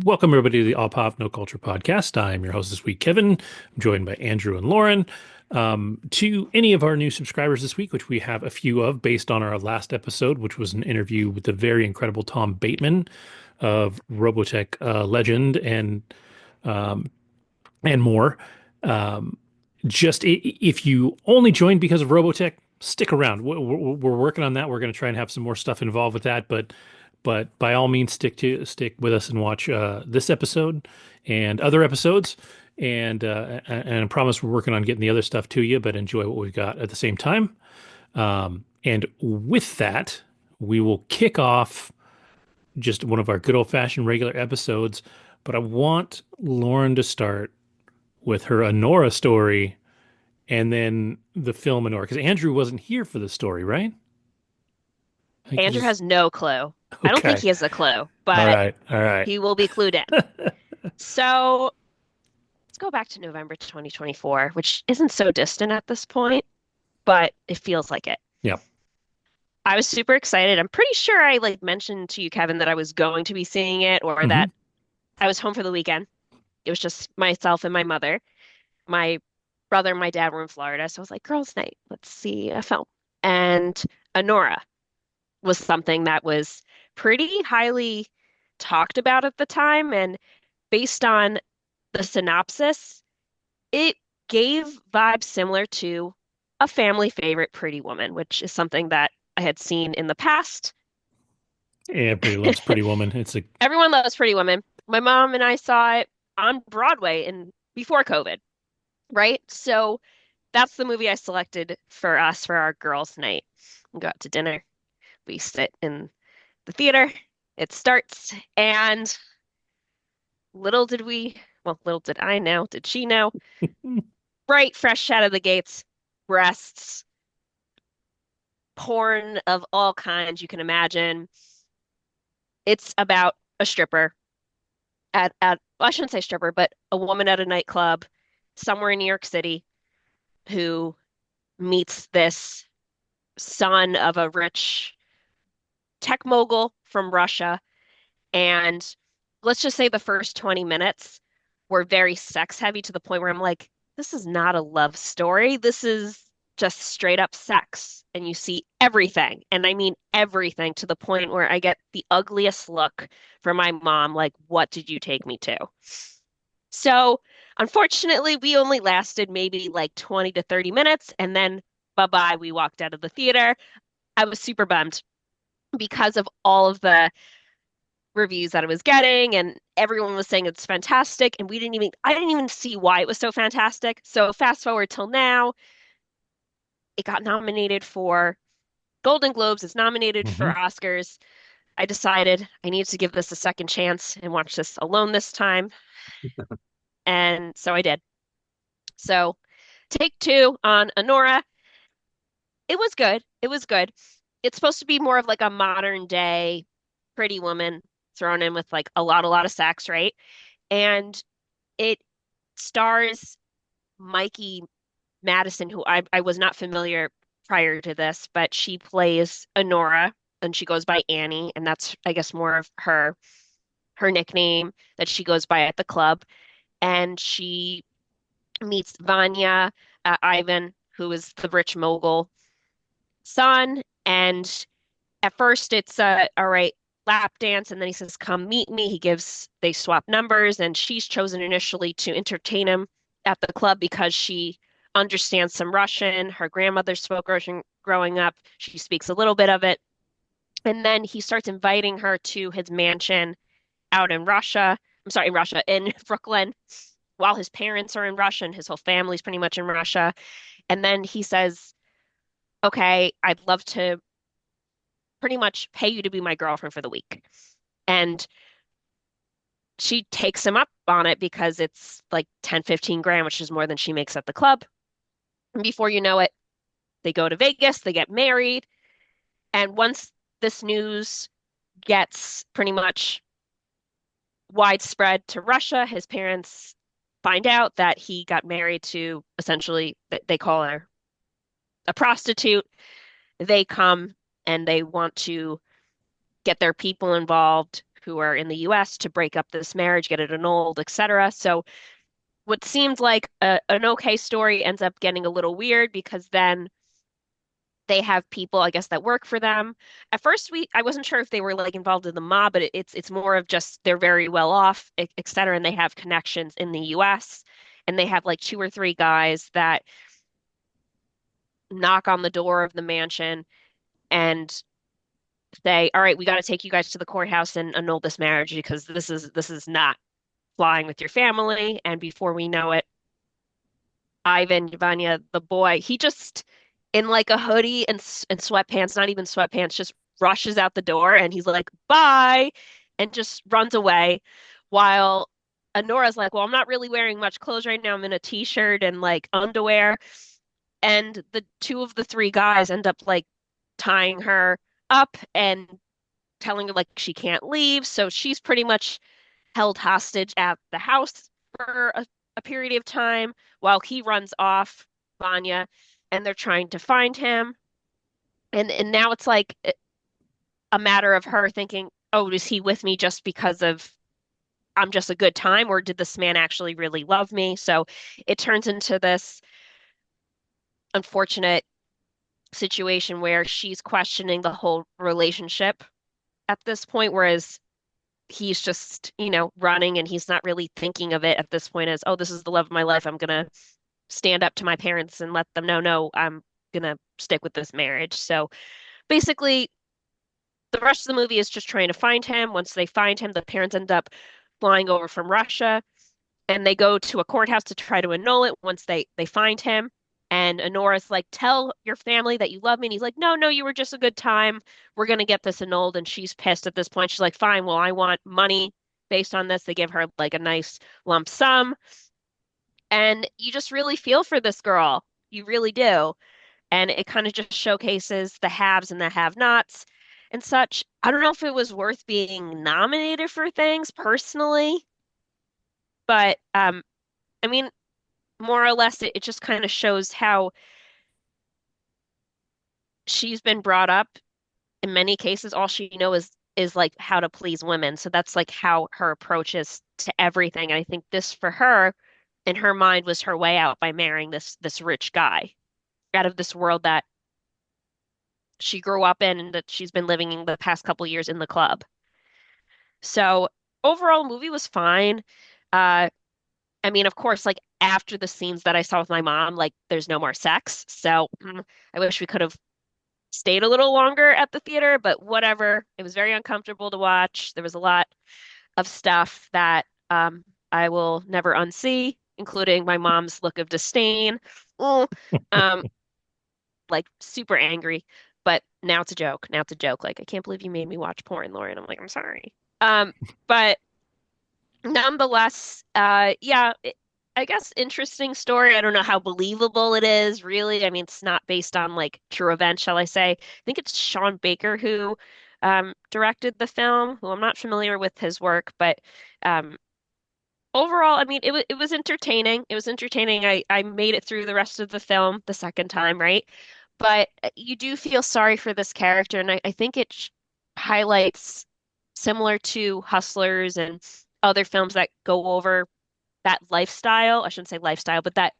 Welcome, everybody, to the All Pop No Culture podcast. I'm your host this week, Kevin. I'm joined by Andrew and Lauren. To any of our new subscribers this week, which we have a few of based on our last episode, which was an interview with the very incredible Tom Bateman of Robotech legend um, and more. Um, if you only joined because of Robotech, stick around. We're working on that. We're going to try and have some more stuff involved with that, but by all means, stick with us and watch this episode and other episodes. And I promise we're working on getting the other stuff to you, but enjoy what we've got at the same time. And with that, we will kick off just one of our good old fashioned regular episodes. But I want Lauren to start with her Anora story and then the film Anora, because Andrew wasn't here for the story, right? I think Andrew he's has no clue. I don't think okay. he has a clue, All but right, all right. he will be clued in. So let's go back to November 2024, which isn't so distant at this point, but it feels like it. Yeah. I was super excited. I'm pretty sure I mentioned to you, Kevin, that I was going to be seeing it or Hmm. that I was home for the weekend. It was just myself and my mother. My brother and my dad were in Florida, so I was like, girls' night, let's see a film. And Anora was something that was pretty highly talked about at the time. And based on the synopsis, it gave vibes similar to a family favorite, Pretty Woman, which is something that I had seen in the past. Everybody loves Pretty Woman. It's a Everyone loves Pretty Woman. My mom and I saw it on Broadway in before COVID, right? So that's the movie I selected for us for our girls' night. We go out to dinner. We sit in the theater. It starts, and little did I know, did she know? Bright, fresh out of the gates, breasts, porn of all kinds you can imagine. It's about a stripper well, I shouldn't say stripper, but a woman at a nightclub somewhere in New York City who meets this son of a rich tech mogul from Russia. And let's just say the first 20 minutes were very sex heavy to the point where I'm like, this is not a love story. This is just straight up sex. And you see everything. And I mean everything to the point where I get the ugliest look from my mom, like, what did you take me to? So unfortunately, we only lasted maybe like 20 to 30 minutes. And then bye-bye, we walked out of the theater. I was super bummed because of all of the reviews that I was getting, and everyone was saying it's fantastic, and I didn't even see why it was so fantastic. So fast forward till now, it got nominated for Golden Globes, it's nominated for hmm. Oscars. I decided I needed to give this a second chance and watch this alone this time, and so I did. So take two on Anora. It was good. It was good. It's supposed to be more of like a modern day Pretty Woman thrown in with like a lot of sex, right? And it stars Mikey Madison, who I was not familiar prior to this, but she plays Honora and she goes by Annie, and that's I guess more of her nickname that she goes by at the club. And she meets Vanya, Ivan, who is the rich mogul son, and at first it's all right, lap dance, and then he says, come meet me. They swap numbers, and she's chosen initially to entertain him at the club because she understands some Russian. Her grandmother spoke Russian growing up. She speaks a little bit of it. And then he starts inviting her to his mansion out in Russia. I'm sorry, in Russia, in Brooklyn, while his parents are in Russia and his whole family's pretty much in Russia. And then he says, okay, I'd love to pretty much pay you to be my girlfriend for the week. And she takes him up on it because it's like 10, 15 grand, which is more than she makes at the club. And before you know it, they go to Vegas, they get married. And once this news gets pretty much widespread to Russia, his parents find out that he got married to essentially, they call her a prostitute. They come and they want to get their people involved, who are in the US to break up this marriage, get it annulled, etc. So what seemed like an okay story ends up getting a little weird because then they have people, I guess, that work for them. At first, I wasn't sure if they were like involved in the mob, but it's more of just they're very well off, et cetera, and they have connections in the US, and they have like two or three guys that knock on the door of the mansion and say, "All right, we got to take you guys to the courthouse and annul this marriage because this is not flying with your family." And before we know it, Ivan, Vanya, the boy, he just in like a hoodie and sweatpants, not even sweatpants, just rushes out the door and he's like, "Bye," and just runs away. While Anora's like, "Well, I'm not really wearing much clothes right now. I'm in a t-shirt and like underwear." And the two of the three guys end up like tying her up and telling her like she can't leave. So she's pretty much held hostage at the house for a period of time while he runs off, Vanya, and they're trying to find him. And now it's like a matter of her thinking, oh, is he with me just because of I'm just a good time, or did this man actually really love me? So it turns into this unfortunate situation where she's questioning the whole relationship at this point, whereas he's just, running and he's not really thinking of it at this point as, oh, this is the love of my life. I'm gonna stand up to my parents and let them know, no, I'm gonna stick with this marriage. So basically, the rest of the movie is just trying to find him. Once they find him, the parents end up flying over from Russia and they go to a courthouse to try to annul it once they find him. And Honora's like, tell your family that you love me. And he's like, no, no, you were just a good time. We're going to get this annulled. And she's pissed at this point. She's like, fine, well, I want money based on this. They give her like a nice lump sum. And you just really feel for this girl. You really do. And it kind of just showcases the haves and the have-nots and such. I don't know if it was worth being nominated for things personally, but I mean, more or less, it just kind of shows how she's been brought up. In many cases, all she knows is like how to please women. So that's like how her approach is to everything. And I think this for her, in her mind, was her way out by marrying this rich guy out of this world that she grew up in and that she's been living in the past couple years in the club. So overall, movie was fine. Uh, I mean, of course, like after the scenes that I saw with my mom, like there's no more sex. So I wish we could have stayed a little longer at the theater, but whatever. It was very uncomfortable to watch. There was a lot of stuff that I will never unsee, including my mom's look of disdain. Mm, um, like super angry. But now it's a joke. Now it's a joke. Like, I can't believe you made me watch porn, Lauren. I'm like, I'm sorry. But nonetheless, yeah, I guess interesting story. I don't know how believable it is, really. I mean, it's not based on like true events, shall I say. I think it's Sean Baker who directed the film, who I'm not familiar with his work, but um, overall, I mean, it was entertaining. It was entertaining. I made it through the rest of the film the second time, right? But you do feel sorry for this character, and I think it highlights similar to Hustlers and other films that go over that lifestyle. I shouldn't say lifestyle, but that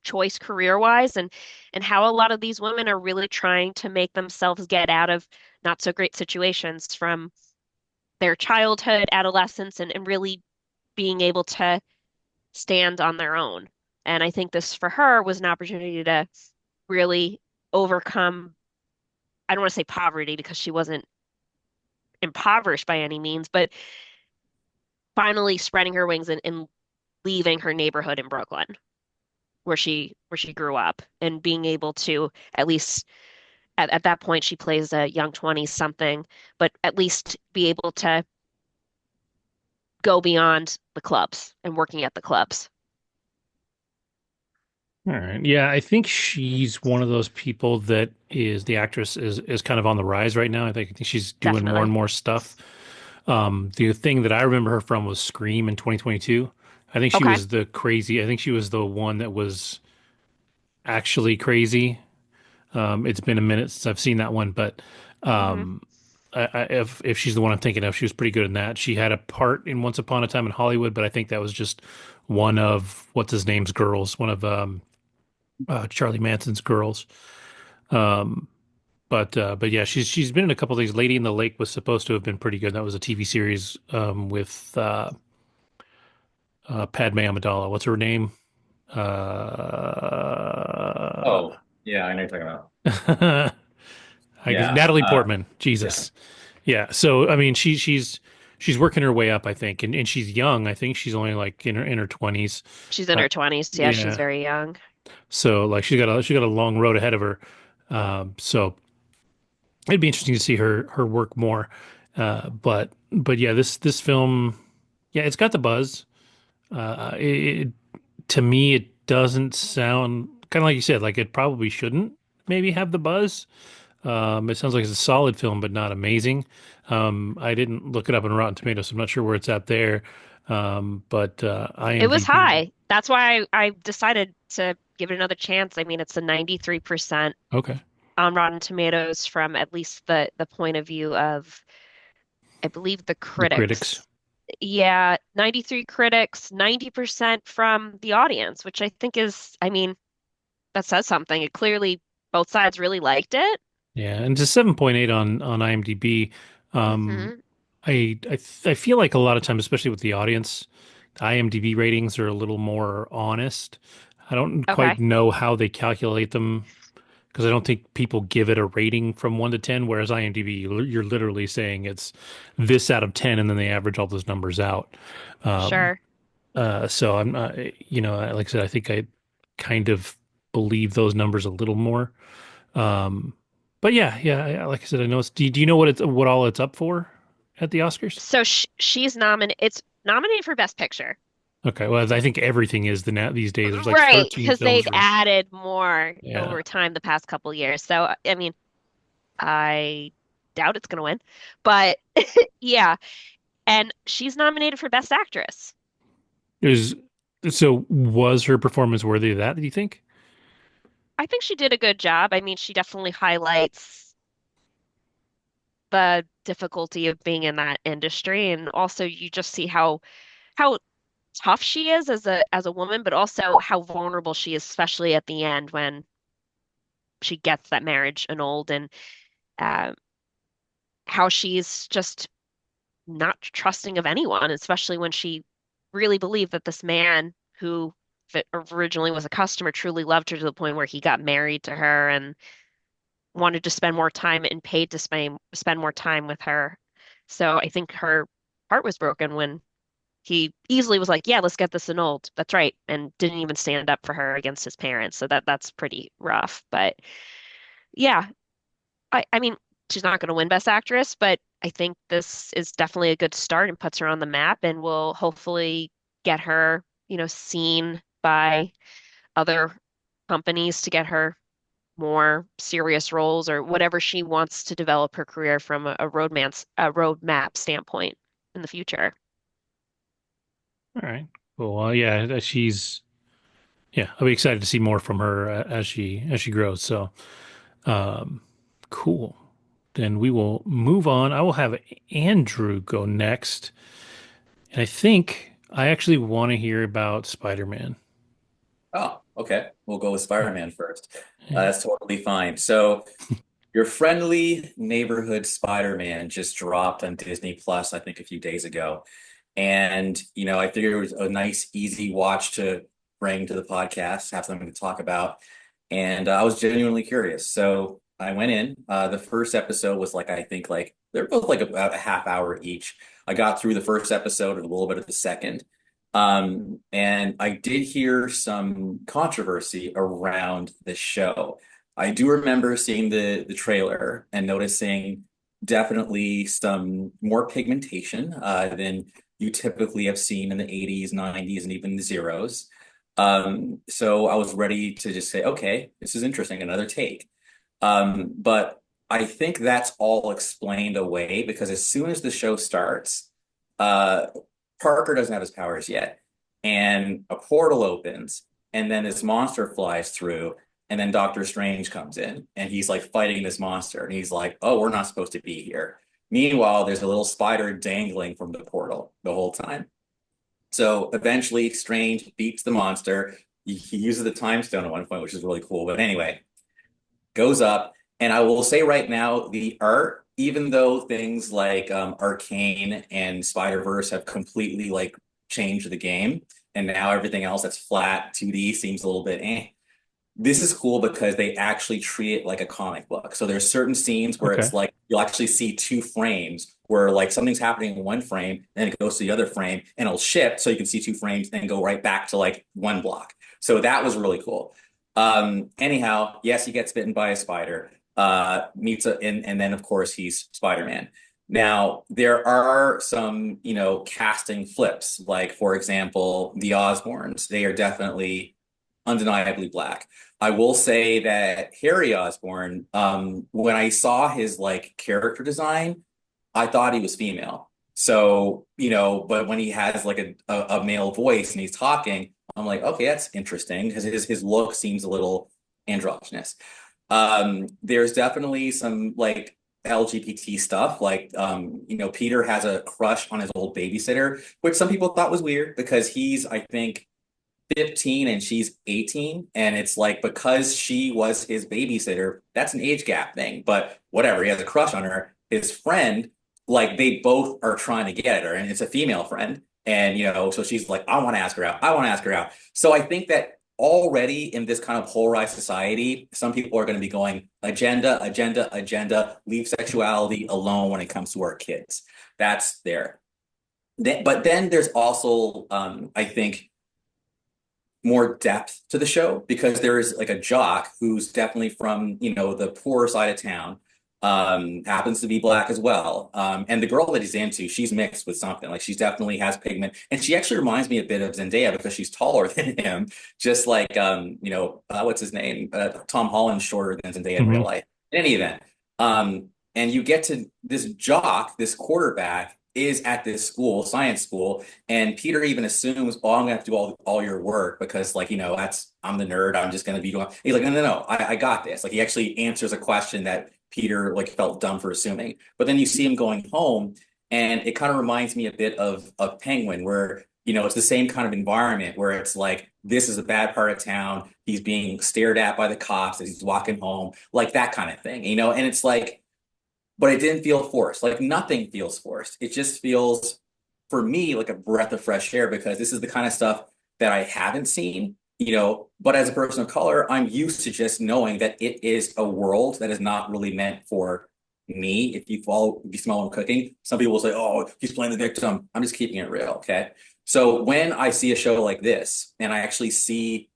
choice career-wise, and how a lot of these women are really trying to make themselves get out of not so great situations from their childhood, adolescence, and really being able to stand on their own. And I think this for her was an opportunity to really overcome, I don't want to say poverty because she wasn't impoverished by any means, but finally spreading her wings and leaving her neighborhood in Brooklyn where she grew up and being able to at least at that point she plays a young 20 something, but at least be able to go beyond the clubs and working at the clubs. All right. Yeah, I think she's one of those people that is the actress is kind of on the rise right now. I think she's doing more and Definitely. more stuff. The thing that I remember her from was Scream in 2022. I think she Okay. was the crazy. I think she was the one that was actually crazy. It's been a minute since I've seen that one, but Hmm. if she's the one I'm thinking of, she was pretty good in that. She had a part in Once Upon a Time in Hollywood, but I think that was just one of what's his name's girls, one of Charlie Manson's girls. Um, but yeah, she's been in a couple of things. Lady in the Lake was supposed to have been pretty good. That was a TV series with Padme Amidala. What's her name? Uh, Oh, yeah, I know what you're talking about. I guess Yeah. Natalie Portman. Yeah. Jesus. Yeah. So I mean, she's working her way up, I think, and she's young. I think she's only like in her 20s. She's in Uh, her 20s. Yeah, she's yeah. very young. So like she got a long road ahead of her. So it'd be interesting to see her work more. But yeah, this film, yeah, it's got the buzz. It to me it doesn't sound kind of like you said, like it probably shouldn't maybe have the buzz. It sounds like it's a solid film, but not amazing. I didn't look it up on Rotten Tomatoes, so I'm not sure where it's at there. But It was IMDb, high. That's why I decided to give it another chance. I mean, it's a 93% okay, on Rotten Tomatoes from at least the point of view of, I believe, the the critics. critics. Yeah, 93 critics, 90% from the audience, which I think is, I mean, that says something. It clearly both sides really liked it. Yeah, and it's a 7.8 on IMDb. Um, Hmm. I feel like a lot of times, especially with the audience, the IMDb ratings are a little more honest. I don't quite Okay, know how they calculate them because I don't think people give it a rating from 1 to 10, whereas IMDb, you're literally saying it's this out of 10, and then they average all those numbers out. Um, sure. so I'm not, like I said, I think I kind of believe those numbers a little more. Um, but yeah, like I said, I know it's. Do you know what all it's up for at the Oscars? So she's nominated. It's nominated for Best Picture. Okay, well, I think everything is these days. There's like Right, 13 because films they've for. added more Yeah, over time the past couple years. So, I mean, I doubt it's going to win, but yeah. And she's nominated for Best Actress. is so was her performance worthy of that? Do you think? I think she did a good job. I mean, she definitely highlights the difficulty of being in that industry, and also you just see how tough she is as a woman, but also how vulnerable she is, especially at the end when she gets that marriage annulled, and uh, how she's just not trusting of anyone, especially when she really believed that this man who originally was a customer truly loved her to the point where he got married to her and wanted to spend more time and paid to spend more time with her. So I think her heart was broken when he easily was like, "Yeah, let's get this annulled." That's right, and didn't even stand up for her against his parents. So that's pretty rough. But yeah, I mean, she's not going to win Best Actress, but I think this is definitely a good start and puts her on the map and will hopefully get her, seen by other companies to get her more serious roles or whatever she wants to develop her career from a roadmap standpoint in the future. All right. Well, yeah, yeah. I'll be excited to see more from her as she grows. So, um, cool. Then we will move on. I will have Andrew go next, and I think I actually want to hear about Spider-Man. Oh, okay. We'll go with Spider-Man first. Yeah. That's totally fine. So, your friendly neighborhood Spider-Man just dropped on Disney Plus, I think a few days ago. And, I figured it was a nice, easy watch to bring to the podcast, have something to talk about. And I was genuinely curious. So I went in. The first episode was like, I think like they're both like about a half hour each. I got through the first episode and a little bit of the second. And I did hear some controversy around the show. I do remember seeing the trailer and noticing definitely some more pigmentation than you typically have seen in the 80s, 90s, and even the zeros. So I was ready to just say, okay, this is interesting, another take. But I think that's all explained away because as soon as the show starts, uh, Parker doesn't have his powers yet, and a portal opens, and then this monster flies through, and then Doctor Strange comes in, and he's like fighting this monster, and he's like, "Oh, we're not supposed to be here." Meanwhile, there's a little spider dangling from the portal the whole time. So eventually, Strange beats the monster. He uses the time stone at one point, which is really cool. But anyway, goes up. And I will say right now, the art, even though things like Arcane and Spider-Verse have completely like changed the game, and now everything else that's flat 2D seems a little bit eh. This is cool because they actually treat it like a comic book. So there's certain scenes where Okay. it's like you'll actually see two frames where like something's happening in one frame, and it goes to the other frame, and it'll shift so you can see two frames and go right back to like one block. So that was really cool. Anyhow, yes, he gets bitten by a spider, meets a, and then of course he's Spider-Man. Now, there are some, casting flips, like for example, the Osborns. They are definitely undeniably black. I will say that Harry Osborn, when I saw his like character design, I thought he was female. So, but when he has like a male voice and he's talking, I'm like, okay, that's interesting because his look seems a little androgynous. There's definitely some like LGBT stuff, like Peter has a crush on his old babysitter, which some people thought was weird because he's, I think, 15 and she's 18, and it's like because she was his babysitter, that's an age gap thing, but whatever, he has a crush on her. His friend, like they both are trying to get at her, and it's a female friend, and so she's like, I want to ask her out, I want to ask her out. So I think that already in this kind of polarized society, some people are going to be going agenda, agenda, agenda, leave sexuality alone when it comes to our kids. That's there. But then there's also I think more depth to the show because there is like a jock who's definitely from, the poorer side of town, happens to be black as well. And the girl that he's into, she's mixed with something. Like she's definitely has pigment. And she actually reminds me a bit of Zendaya because she's taller than him, just like, what's his name? Tom Holland's shorter than Zendaya in real Hmm. life. In any event, and you get to this jock, this quarterback, is at this school, science school, and Peter even assumes, oh, I'm gonna have to do all your work because, like, that's I'm the nerd. I'm just gonna be doing. He's like, no, no, no, I got this. Like, he actually answers a question that Peter like felt dumb for assuming. But then you see him going home, and it kind of reminds me a bit of Penguin, where it's the same kind of environment where it's like this is a bad part of town. He's being stared at by the cops as he's walking home, like that kind of thing, and it's like but it didn't feel forced. Like nothing feels forced. It just feels, for me, like a breath of fresh air because this is the kind of stuff that I haven't seen, But as a person of color, I'm used to just knowing that it is a world that is not really meant for me. If you smell what I'm cooking, some people will say, oh, he's playing the victim. I'm just keeping it real. Okay. So when I see a show like this and I actually see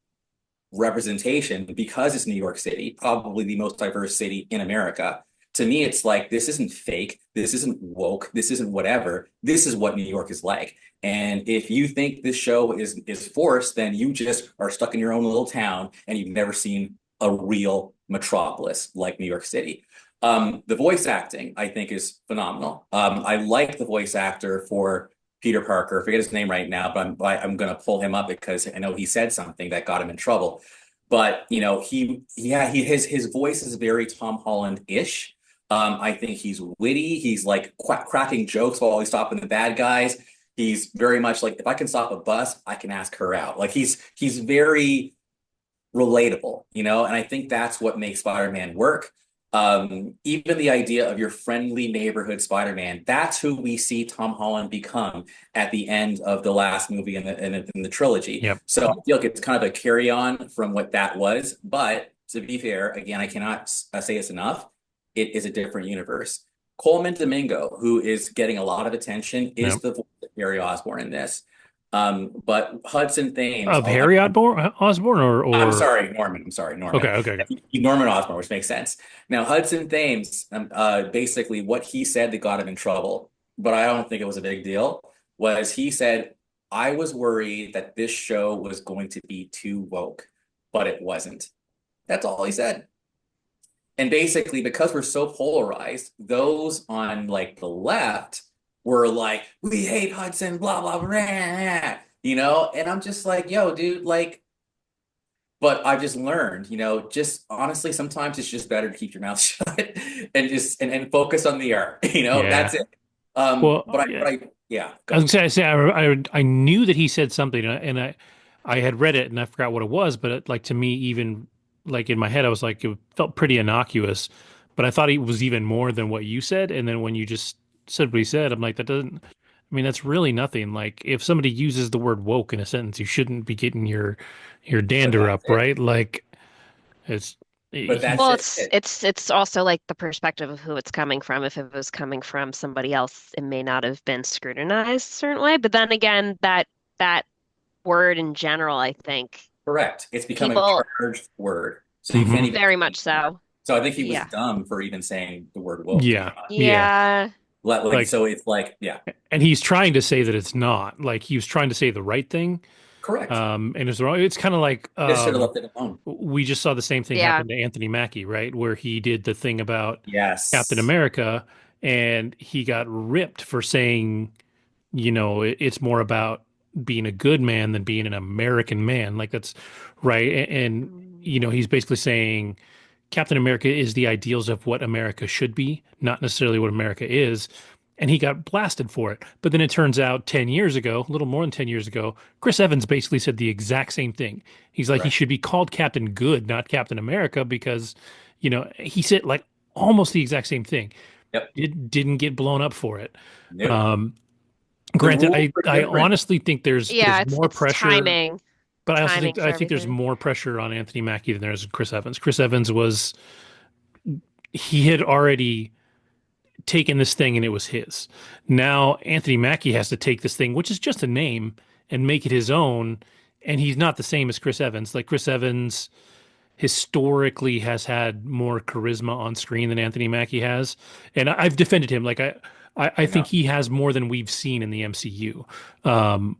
representation because it's New York City, probably the most diverse city in America. To me, it's like this isn't fake, this isn't woke, this isn't whatever. This is what New York is like. And if you think this show is forced, then you just are stuck in your own little town and you've never seen a real metropolis like New York City. The voice acting, I think, is phenomenal. I like the voice actor for Peter Parker. I forget his name right now, but I'm going to pull him up because I know he said something that got him in trouble. But his voice is very Tom Holland-ish. I think he's witty. He's like cracking jokes while he's stopping the bad guys. He's very much like if I can stop a bus, I can ask her out. Like he's very relatable, and I think that's what makes Spider-Man work. Even the idea of your friendly neighborhood Spider-Man, that's who we see Tom Holland become at the end of the last movie in the trilogy. Yep. So I feel like it's kind of a carry on from what that was. But to be fair, again, I cannot say this enough. It is a different universe. Coleman Domingo, who is getting a lot of attention, is Yep. the voice of Harry Osborn in this. But Hudson Thames, Of Harry Osborn I'm or sorry, Norman. I'm sorry, okay, Norman. okay, okay. Norman Osborn, which makes sense. Now, Hudson Thames, basically what he said that got him in trouble, but I don't think it was a big deal, was he said, I was worried that this show was going to be too woke, but it wasn't. That's all he said. And basically, because we're so polarized, those on like the left were like, we hate Hudson, blah, blah, blah, and I'm just like, yo, dude, like, But I've just learned, just honestly, sometimes it's just better to keep your mouth shut and just and focus on the art. That's Yeah. it. Well, But yeah. yeah, I was go. gonna say I knew that he said something, and I had read it and I forgot what it was, but like to me, even like in my head, I was like it felt pretty innocuous, but I thought it was even more than what you said. And then when you just said what he said, I'm like that doesn't. I mean, that's really nothing. Like if somebody uses the word woke in a sentence, you shouldn't be getting your But dander that's up, it. right? Like it's But that's Well, he. it. it's also like the perspective of who it's coming from. If it was coming from somebody else, it may not have been scrutinized a certain way. But then again, that word in general, I think Correct. It's become a people charged word, so you can't Hmm. even very say much it anymore. so. So I think he was Yeah. dumb for even saying the word woke, to be Yeah, honest. yeah. Yeah. Like, So it's like, yeah, and he's trying to say that it's not. Like he was trying to say the right thing. correct. And it's wrong. It's kind of like Just should have left it alone. we just saw the same thing Yeah. happen to Anthony Mackie, right? Where he did the thing about Captain Yes. America, and he got ripped for saying, it's more about being a good man than being an American man. Like that's right. And he's basically saying Captain America is the ideals of what America should be, not necessarily what America is. And he got blasted for it. But then it turns out 10 years ago, a little more than 10 years ago, Chris Evans basically said the exact same thing. He's like, he Correct. should be called Captain Good, not Captain America, because, he said like almost the exact same thing. Yep. It didn't get blown up for it. Nope. Um, The Granted, rules I are I different. honestly think there's Yeah, more it's pressure, timing. but I also Timing think for I think there's everything. more pressure on Anthony Mackie than there is Chris Evans. Chris Evans was he had already taken this thing and it was his. Now Anthony Mackie has to take this thing, which is just a name, and make it his own. And he's not the same as Chris Evans. Like Chris Evans historically has had more charisma on screen than Anthony Mackie has, and I've defended him. Like I I think know. he has more than we've seen in the MCU.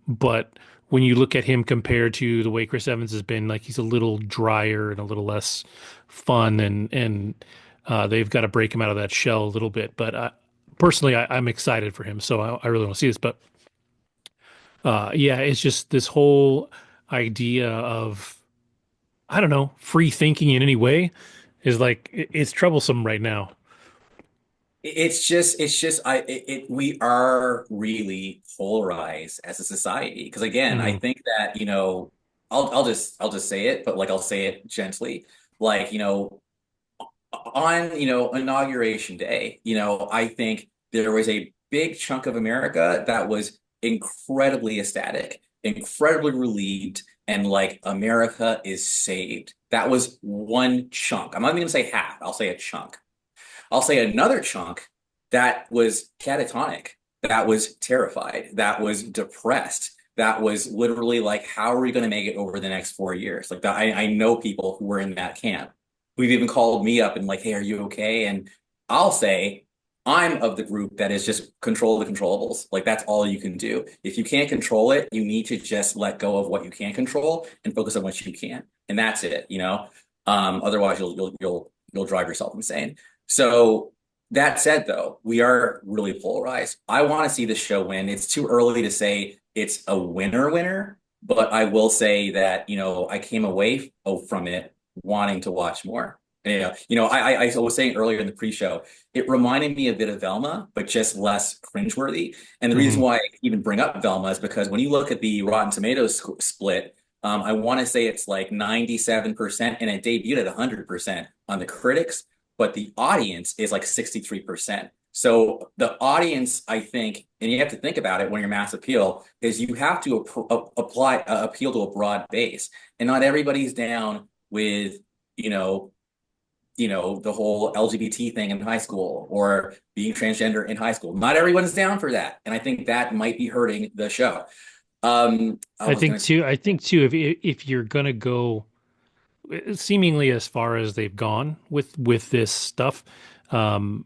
But when you look at him compared to the way Chris Evans has been, like he's a little drier and a little less fun, and they've got to break him out of that shell a little bit. But personally, I'm excited for him, so I really want to see this. But yeah, it's just this whole idea of I don't know, free thinking in any way is like it's troublesome right now. It's just we are really polarized as a society. Because again, I Hmm. think that, I'll just say it, but like I'll say it gently. Like, on, inauguration day, I think there was a big chunk of America that was incredibly ecstatic, incredibly relieved, and like America is saved. That was one chunk. I'm not even gonna say half, I'll say a chunk. I'll say another chunk that was catatonic, that was terrified, that was depressed, that was literally like, how are we going to make it over the next 4 years? Like that, I know people who were in that camp. We've even called me up and like, hey, are you okay? And I'll say, I'm of the group that is just control the controllables. Like that's all you can do. If you can't control it, you need to just let go of what you can control and focus on what you can. And that's it. Otherwise you'll drive yourself insane. So that said, though, we are really polarized. I want to see the show win. It's too early to say it's a winner, but I will say that, I came away from it wanting to watch more. Yeah, I was saying earlier in the pre-show, it reminded me a bit of Velma, but just less cringeworthy. And the reason Hmm. why I even bring up Velma is because when you look at the Rotten Tomatoes split, I want to say it's like 97%, and it debuted at 100% on the critics, but the audience is like 63%. So the audience, I think, and you have to think about it when you're mass appeal, is you have to apply appeal to a broad base, and not everybody's down with, you know, the whole LGBT thing in high school or being transgender in high school. Not everyone's down for that, and I think that might be hurting the show. I was gonna say, I think too, if you're gonna go seemingly as far as they've gone with this stuff, um,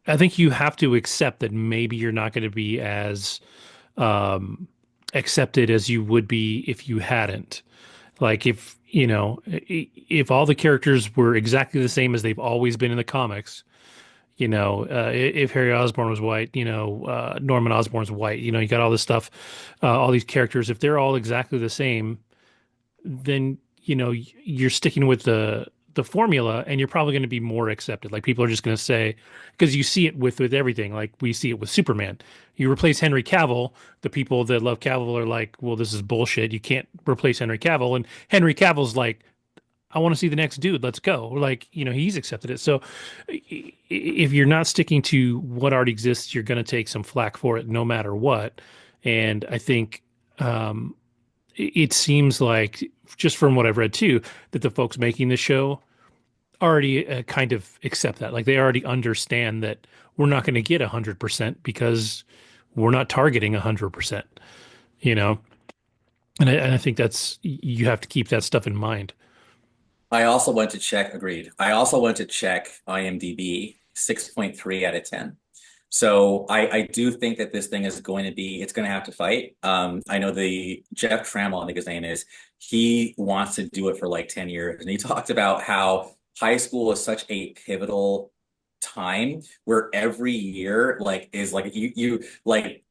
I think you have to accept that maybe you're not going to be as um, accepted as you would be if you hadn't. Like if if all the characters were exactly the same as they've always been in the comics, if Harry Osborn was white, Norman Osborn's white, you got all this stuff, all these characters. If they're all exactly the same, then you're sticking with the formula, and you're probably going to be more accepted. Like people are just going to say, because you see it with everything. Like we see it with Superman. You replace Henry Cavill, the people that love Cavill are like, well, this is bullshit. You can't replace Henry Cavill. And Henry Cavill's like, I want to see the next dude. Let's go. Like, he's accepted it. So if you're not sticking to what already exists, you're going to take some flack for it no matter what. And I think it seems like, just from what I've read too, that the folks making the show already kind of accept that. Like they already understand that we're not going to get 100% because we're not targeting 100%, you know? And I think you have to keep that stuff in mind. I also went to check, agreed. I also went to check IMDb, 6.3 out of 10. So I do think that this thing is it's going to have to fight. I know the Jeff Trammell, I think his name is, he wants to do it for like 10 years. And he talked about how high school is such a pivotal time where every year like is like you like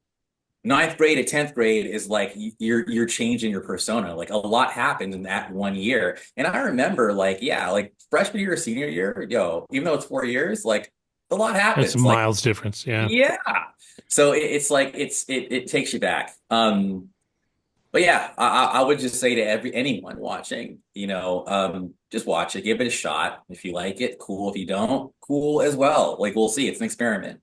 ninth grade to 10th grade is like you're changing your persona. Like a lot happened in that one year. And I remember like, yeah, like freshman year, senior year, even though it's 4 years, like a lot That's a happens. Like, miles difference. Yeah. yeah. So it's like it takes you back. But yeah, I would just say to anyone watching, just watch it, give it a shot. If you like it, cool. If you don't, cool as well. Like we'll see. It's an experiment.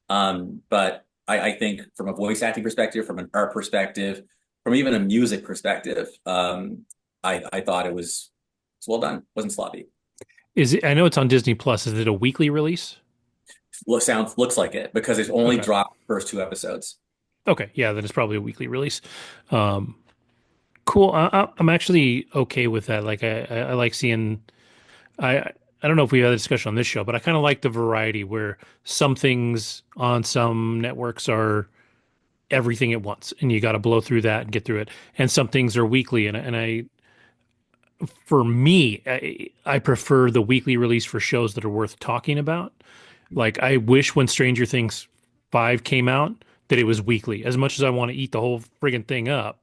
But I think from a voice acting perspective, from an art perspective, from even a music perspective, I thought it's well done. Wasn't sloppy. I know it's on Disney Plus. Is it a weekly release? Looks like it because it's only Okay. dropped the first 2 episodes. Okay. Yeah, then it's probably a weekly release. Um, cool. I'm actually okay with that. Like I like seeing, I don't know if we had a discussion on this show, but I kind of like the variety where some things on some networks are everything at once, and you got to blow through that and get through it. And some things are weekly, for me, I prefer the weekly release for shows that are worth talking about. Like I wish when Stranger Things 5 came out that it was weekly. As much as I want to eat the whole friggin' thing up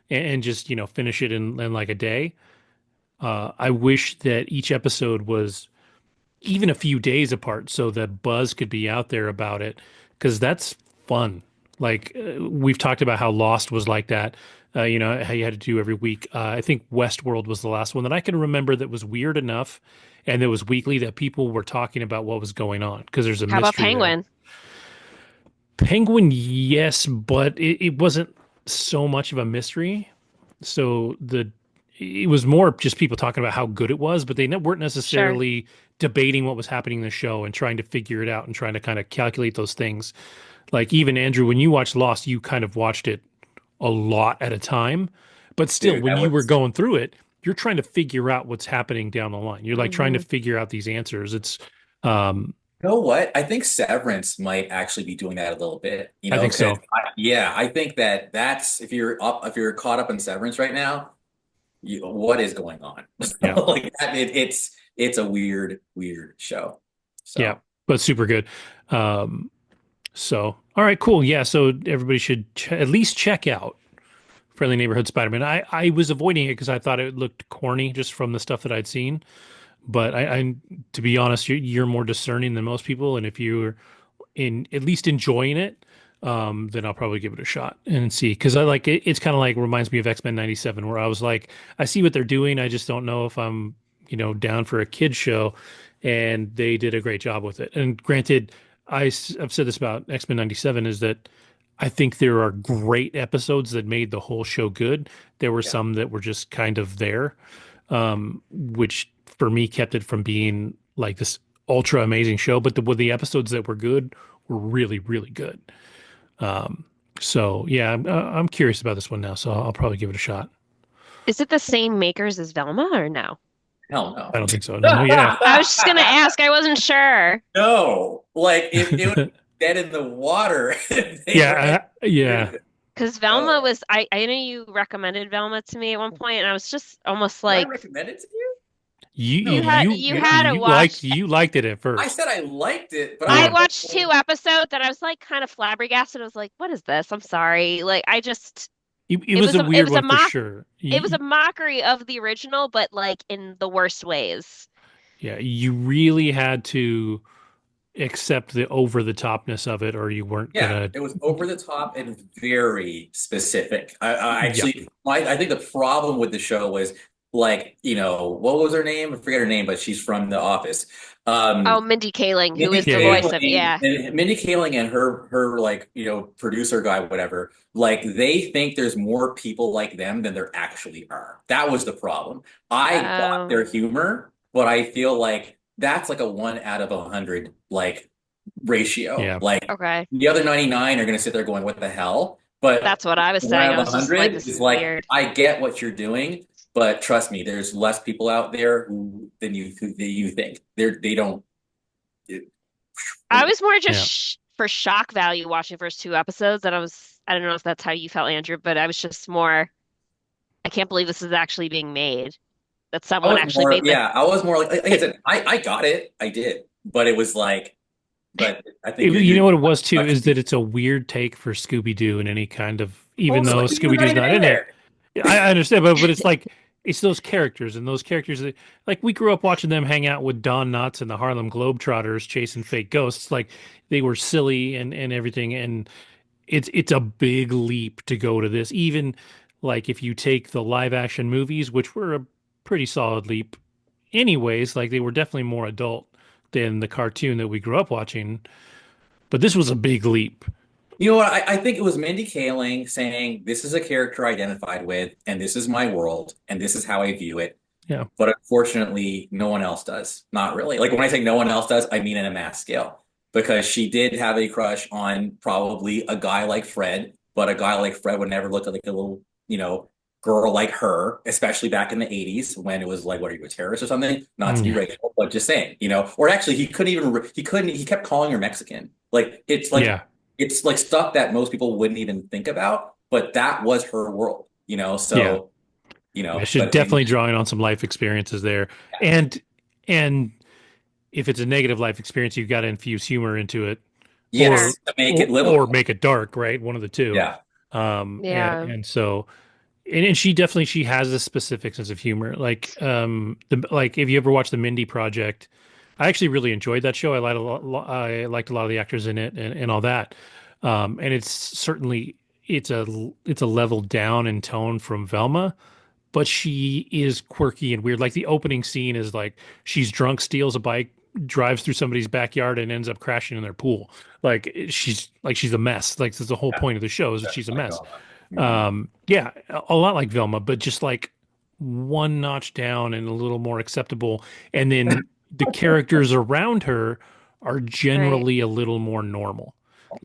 and just, finish it in like a day. I wish that each episode was even a few days apart so that buzz could be out there about it, because that's fun. Like we've talked about how Lost was like that. How you had to do every week. I think Westworld was the last one that I can remember that was weird enough and that was weekly that people were talking about what was going on because there's a How about mystery there. Penguin? Penguin, yes, but it wasn't so much of a mystery. So it was more just people talking about how good it was, but they weren't Sure. necessarily debating what was happening in the show and trying to figure it out and trying to kind of calculate those things. Like even Andrew, when you watched Lost, you kind of watched it a lot at a time, but still, Dude, when that you were was going through it, you're trying to figure out what's happening down the line. You're like trying to Hmm. figure out these answers. Um, You know what? I think Severance might actually be doing that a little bit, I think because so. yeah, I think that's if you're caught up in Severance right now, what is going on? Yeah. Like that, it's a weird show. Yeah. So But super good. Um, So, all right, cool. Yeah, so everybody should at least check out Friendly Neighborhood Spider-Man. I was avoiding it because I thought it looked corny just from the stuff that I'd seen. But to be honest, you're more discerning than most people, and if you're in at least enjoying it, then I'll probably give it a shot and see. Because I like it. It's kind of like reminds me of X-Men '97, where I was like, I see what they're doing. I just don't know if I'm, down for a kid show, and they did a great job with it. And granted, I've said this about X-Men '97 is that I think there are great episodes that made the whole show good. There were yeah. some that were just kind of there, which for me kept it from being like this ultra amazing show. But the episodes that were good were really, really good. Um, so yeah, I'm curious about this one now. So I'll probably give it a shot. Is it the same makers as Velma or no? Hell I no. don't think so. No, yeah, I was just gonna ask. I wasn't sure. No, like it would be dead in the water if they were yeah, yeah. Because Velma no. was, I know you recommended Velma to me at one point, and I was just almost Did I like, recommend it to you? You No, you that you yeah. had it watched. you liked it at I first. said I liked it, but I I Yeah, don't watched know. 2 episodes, and I was like kind of flabbergasted. I was like, what is this? I'm sorry. Like, I just, it was a it weird was a one for mock sure. it was a mockery of the original, but like in the worst ways. Yeah, you really had to accept the over the topness of it, or you weren't Yeah, gonna. it was over the top and very specific. I Yeah, actually, I think the problem with the show was like, what was her name? I forget her name, but she's from The Office. Oh, Um, Mindy Kaling, who Mindy is yeah, the yeah. voice of, Kaling yeah. and Mindy Kaling and her like, producer guy, whatever, like they think there's more people like them than there actually are. That was the problem. I got Um, their humor, but I feel like that's like a 1 out of 100 like ratio. Yeah. Like okay. the other 99 are going to sit there going, what the hell? But That's what I was one saying. out I of a was just like, 100 this is is like, weird. I get what you're doing, but trust me, there's less people out there than you think. They don't. It, I was more just Yeah. for shock value watching the first two episodes, and I don't know if that's how you felt, Andrew, but I was just more, I can't believe this is actually being made. That I someone was actually more, made this. yeah, I was more like I said, I got it, I did, but it was like, but I think You know what it was too is you're that it's a weird take for Scooby-Doo and any kind of, even well, though Scooby-Doo's not Scooby-Doo's even not in in it. there. Yeah, I understand, but it's like it's those characters and those characters that like we grew up watching them hang out with Don Knotts and the Harlem Globetrotters chasing fake ghosts. Like they were silly and everything, and it's a big leap to go to this. Even like if you take the live action movies, which were a pretty solid leap, anyways, like they were definitely more adult than the cartoon that we grew up watching. But this was a big leap. You know what? I think it was Mindy Kaling saying, "This is a character I identified with, and this is my world, and this is how I view it." Yeah. But unfortunately, no one else does. Not really. Like when I say no one else does, I mean in a mass scale. Because she did have a crush on probably a guy like Fred, but a guy like Fred would never look at like a little, girl like her, especially back in the 80s when it was like, what are you, a terrorist or something? Not to be Yeah. racial, but just saying. Or actually he kept calling her Mexican. Yeah. It's like stuff that most people wouldn't even think about, but that was her world. Yeah. So, Yeah. She's but definitely drawing on some life experiences there. And and if it's a negative life experience, you've got to infuse humor into it Sure. or yes, to make or it or livable. make it dark, right? One of the two. Yeah. Yeah. And so and she definitely she has a specific sense of humor. Like if you ever watch the Mindy Project, I actually really enjoyed that show. I liked a lot of the actors in it and all that. And it's certainly it's a level down in tone from Velma, but she is quirky and weird. Like the opening scene is like she's drunk, steals a bike, drives through somebody's backyard, and ends up crashing in their pool. She's a mess. Like that's the whole Yeah. point of the show is that That's she's a like mess. Mhm. Yeah, a lot like Velma, but just like one notch down and a little more acceptable. And then the characters around her are Right. generally a little more normal.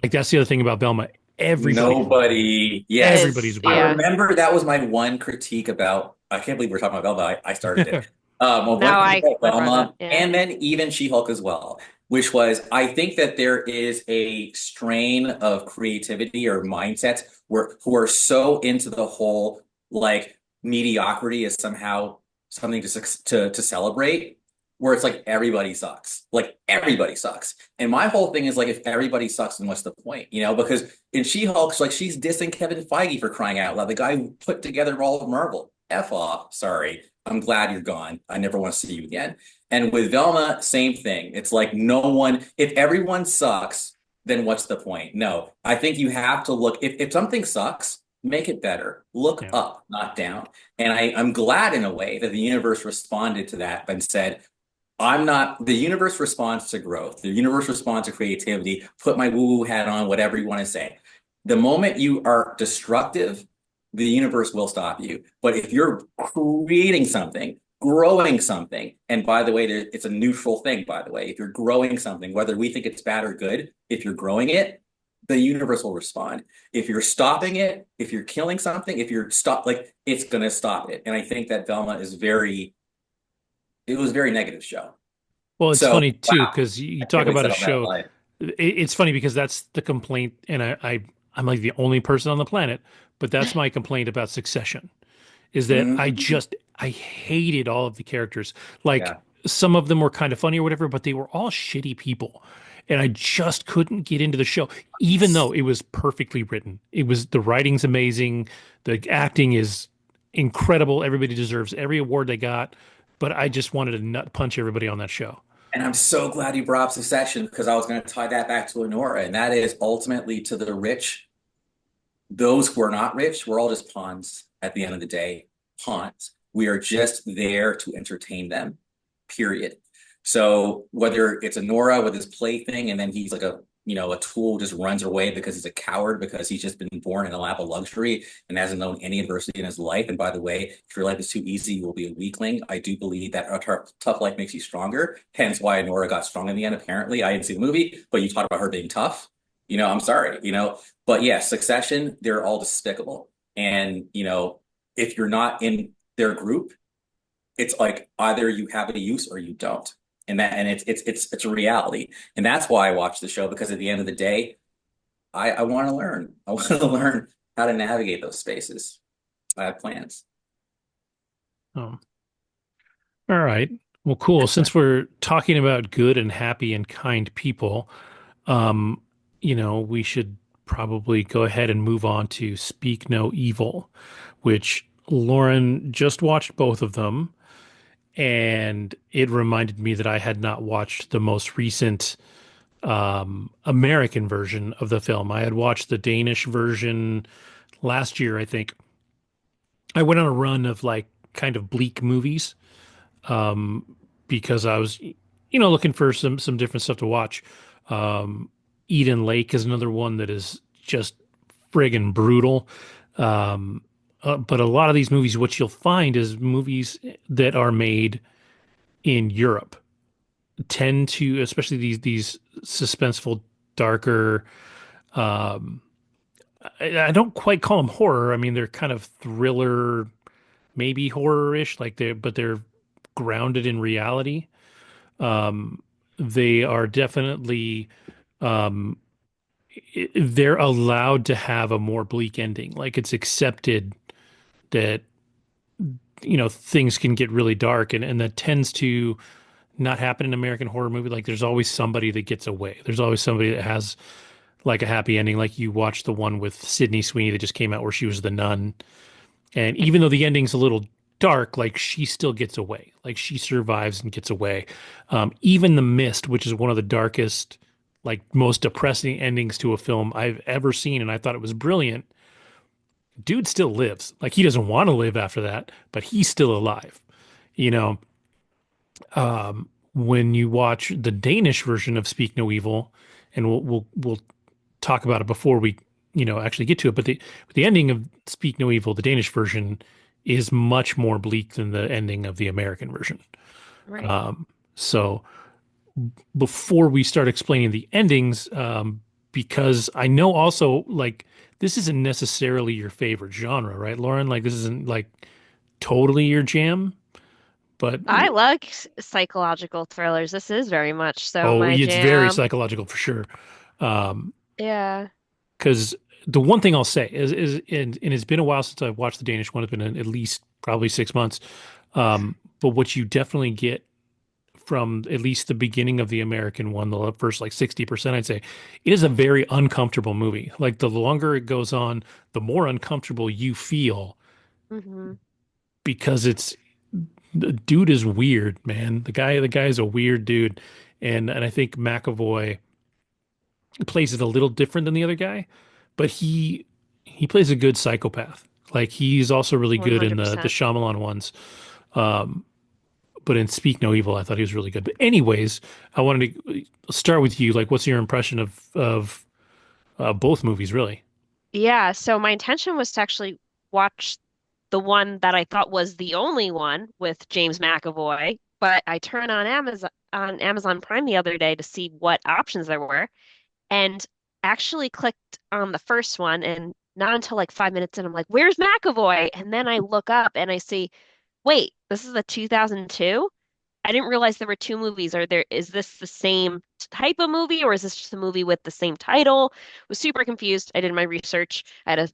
Like that's the other thing about Velma. Everybody's normal. Nobody, yes. Is, Everybody's I yeah. weird. remember that was my one critique about, I can't believe we're talking about Velma. I started it. Well, one Now critique I about remember that. Velma, Yeah. and then even She-Hulk as well, which was I think that there is a strain of creativity or mindsets who are so into the whole like mediocrity is somehow something to celebrate, where it's like everybody sucks. Like everybody sucks. And my whole thing is like if everybody sucks, then what's the point? Because in She-Hulk, like she's dissing Kevin Feige for crying out loud, the guy who put together all of Marvel. F off. Sorry. I'm glad you're gone. I never want to see you again. And with Velma, same thing. It's like no one, if everyone sucks, then what's the point? No, I think you have to look, if something sucks, make it better. Look Yeah. up, not down. And I'm glad in a way that the universe responded to that and said, the universe responds to growth. The universe responds to creativity. Put my woo woo hat on, whatever you want to say. The moment you are destructive, the universe will stop you. But if you're creating something, growing something, and by the way, it's a neutral thing, by the way. If you're growing something, whether we think it's bad or good, if you're growing it, the universe will respond. If you're stopping it, if you're killing something, if you're like it's gonna stop it. And I think that Velma it was a very negative show. Well, it's So funny too wow, because you I can't talk believe I about said a all that show. live. It's funny because that's the complaint, and I'm like the only person on the planet, but that's my complaint about Succession is that Mhm. I hated all of the characters. Like Yeah. some of them were kind of funny or whatever, but they were all shitty people. and I just couldn't get into the show, even though it was perfectly written. It was the writing's amazing, the acting is incredible. Everybody deserves every award they got, but I just wanted to nut punch everybody on that show. And I'm so glad you brought up Succession because I was going to tie that back to Anora, and that is ultimately to the rich. Those who are not rich, we're all just pawns at the end of the day. Pawns. We are just there to entertain them, period. So whether it's Anora with his plaything, and then he's like a tool just runs away because he's a coward because he's just been born in a lap of luxury and hasn't known any adversity in his life. And by the way, if your life is too easy, you will be a weakling. I do believe that a tough life makes you stronger. Hence why Anora got strong in the end. Apparently, I didn't see the movie, but you talked about her being tough. I'm sorry, but yeah, Succession, they're all despicable. And, if you're not in their group, it's like either you have a use or you don't. And it's a reality. And that's why I watch the show, because at the end of the day, I want to learn. I want to learn how to navigate those spaces. I have plans. Um, all right. Well, cool. Since we're talking about good and happy and kind people, um, we should probably go ahead and move on to Speak No Evil, which Lauren just watched both of them, and it reminded me that I had not watched the most recent American version of the film. I had watched the Danish version last year, I think. I went on a run of like kind of bleak movies um, because I was, looking for some different stuff to watch. Um, Eden Lake is another one that is just friggin' brutal. Um, but a lot of these movies, what you'll find is movies that are made in Europe tend to, especially these suspenseful, darker. Um, I don't quite call them horror. I mean, they're kind of thriller, maybe horror-ish, but they're grounded in reality. Um, they are definitely um, they're allowed to have a more bleak ending. Like it's accepted that things can get really dark, and that tends to not happen in American horror movie. Like there's always somebody that gets away. There's always somebody that has like a happy ending. Like you watch the one with Sydney Sweeney that just came out where she was the nun, and even though the ending's a little dark, like she still gets away. Like she survives and gets away. Even The Mist, which is one of the darkest, like most depressing endings to a film I've ever seen, and I thought it was brilliant. Dude still lives. Like he doesn't want to live after that, but he's still alive. You know, when you watch the Danish version of Speak No Evil, and we'll talk about it before we actually get to it. But the ending of Speak No Evil, the Danish version, is much more bleak than the ending of the American version. Right. So before we start explaining the endings, because I know also like this isn't necessarily your favorite genre, right, Lauren? Like this isn't like totally your jam, but I like psychological thrillers. This is very much so oh, my it's very jam. psychological for sure. Um, Yeah. Because the one thing I'll say is and it's been a while since I've watched the Danish one. It's been at least probably 6 months. But what you definitely get from at least the beginning of the American one, the first like 60%, I'd say, it is a very uncomfortable movie. Like the longer it goes on, the more uncomfortable you feel Hmm. because the dude is weird, man. The guy is a weird dude. And I think McAvoy plays it a little different than the other guy, but he plays a good psychopath. Like he's also really good in the 100%. Shyamalan ones. Um, but in Speak No Evil, I thought he was really good. But anyways, I wanted to start with you. Like, what's your impression of both movies, really? Yeah, so my intention was to actually watch the one that I thought was the only one with James McAvoy, but I turned on Amazon Prime the other day to see what options there were, and actually clicked on the first one, and not until like 5 minutes in, I'm like, "Where's McAvoy?" And then I look up and I see, wait, this is a 2002? I didn't realize there were two movies. Is this the same type of movie or is this just a movie with the same title? Was super confused. I did my research. I had to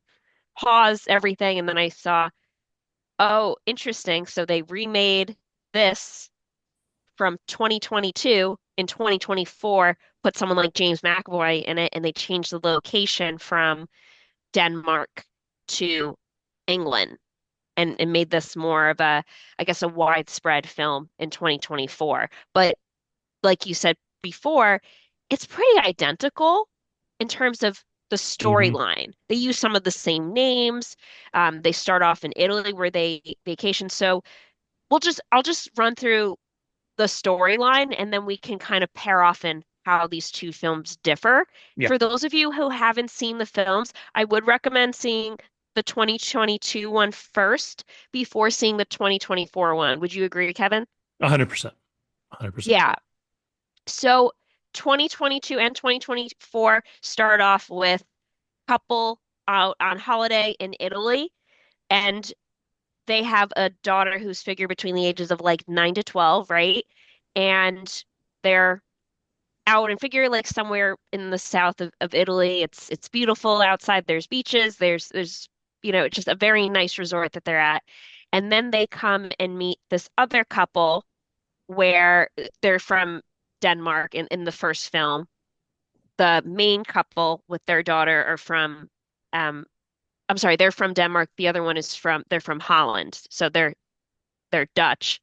pause everything and then I saw, oh, interesting. So they remade this from 2022 in 2024 put someone like James McAvoy in it, and they changed the location from Denmark to England, and made this more of a, I guess, a widespread film in 2024. But like you said before, it's pretty identical in terms of the Hmm. storyline. They use some of the same names. They start off in Italy where they vacation. So I'll just run through the storyline, and then we can kind of pair off in how these two films differ. Yeah, For those of you who haven't seen the films, I would recommend seeing the 2022 one first before seeing the 2024 one. Would you agree, Kevin? 100%. 100%. Yeah. So 2022 and 2024 start off with couple out on holiday in Italy, and they have a daughter who's figured between the ages of like 9 to 12, right? And they're out and figure like somewhere in the south of Italy. It's beautiful outside. There's beaches. There's just a very nice resort that they're at. And then they come and meet this other couple where they're from Denmark in the first film. The main couple with their daughter are from I'm sorry, they're from Denmark. The other one is they're from Holland. So they're Dutch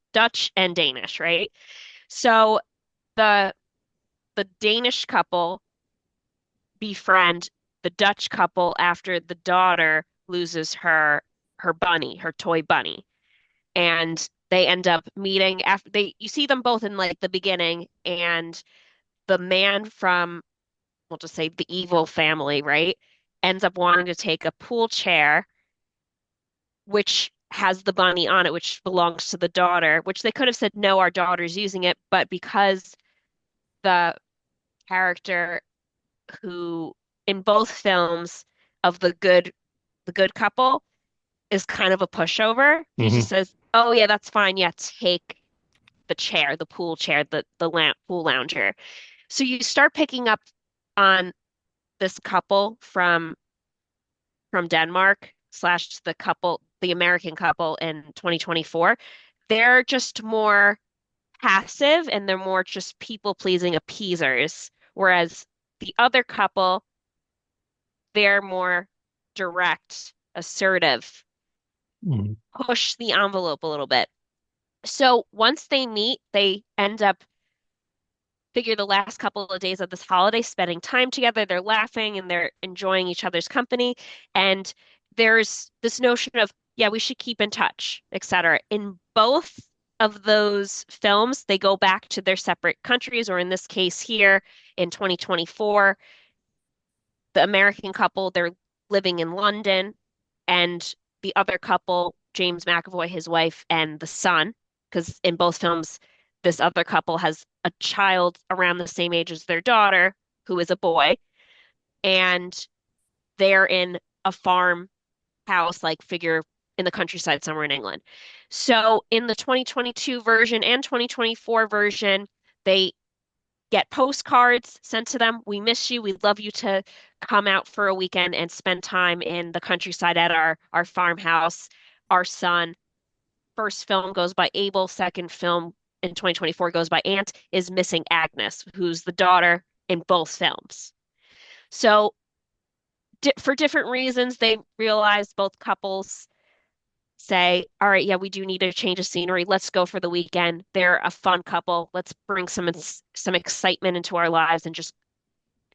and Danish, right? So the the Danish couple befriend the Dutch couple after the daughter loses her bunny, her toy bunny. And they end up meeting after they you see them both in like the beginning, and the man from, we'll just say, the evil family, right, ends up wanting to take a pool chair which has the bunny on it, which belongs to the daughter, which they could have said, no, our daughter's using it, but because the character who in both films of the good couple is kind of a pushover. He Hmm. just says, "Oh yeah, that's fine. Yeah, take the chair, the pool chair, the lamp pool lounger." So you start picking up on this couple from Denmark slash the couple, the American couple in 2024. They're just more passive and they're more just people pleasing appeasers, whereas the other couple, they're more direct, assertive, Hmm. push the envelope a little bit. So once they meet, they end up figure the last couple of days of this holiday spending time together. They're laughing and they're enjoying each other's company. And there's this notion of, yeah, we should keep in touch, etc. In both of those films, they go back to their separate countries, or in this case here in 2024, the American couple, they're living in London, and the other couple, James McAvoy, his wife, and the son, because in both films, this other couple has a child around the same age as their daughter, who is a boy, and they're in a farm house, like figure in the countryside somewhere in England. So in the 2022 version and 2024 version, they get postcards sent to them. We miss you. We'd love you to come out for a weekend and spend time in the countryside at our farmhouse. Our son, first film goes by Abel, second film in 2024 goes by Ant, is missing Agnes, who's the daughter in both films. So di for different reasons, they realized both couples say, all right, yeah, we do need a change of scenery. Let's go for the weekend. They're a fun couple. Let's bring some excitement into our lives and just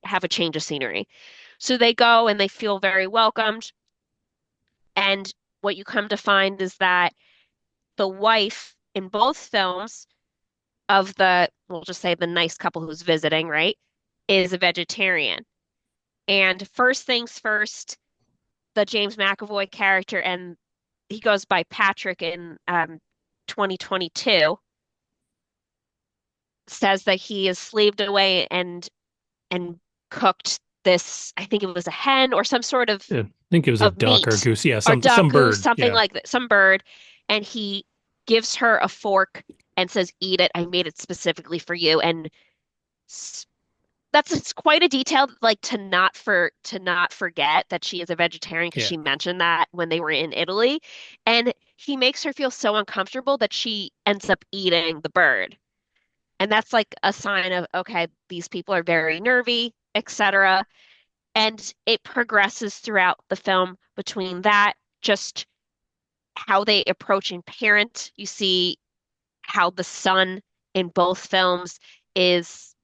have a change of scenery. So they go and they feel very welcomed. And what you come to find is that the wife in both films of we'll just say the nice couple who's visiting, right, is a vegetarian. And first things first, the James McAvoy character, and he goes by Patrick in 2022, says that he is slaved away and cooked this, I think it was a hen or some sort Yeah, I think it was a of duck or meat goose. Yeah, or some duck, goose, bird. something Yeah. like that, some bird, and he gives her a fork and says, "Eat it. I made it specifically for you." And it's quite a detail, like to not forget that she is a vegetarian because Yeah. she mentioned that when they were in Italy, and he makes her feel so uncomfortable that she ends up eating the bird. And that's like a sign of, okay, these people are very nervy, etc. And it progresses throughout the film between that, just how they approach and parent. You see how the son in both films is,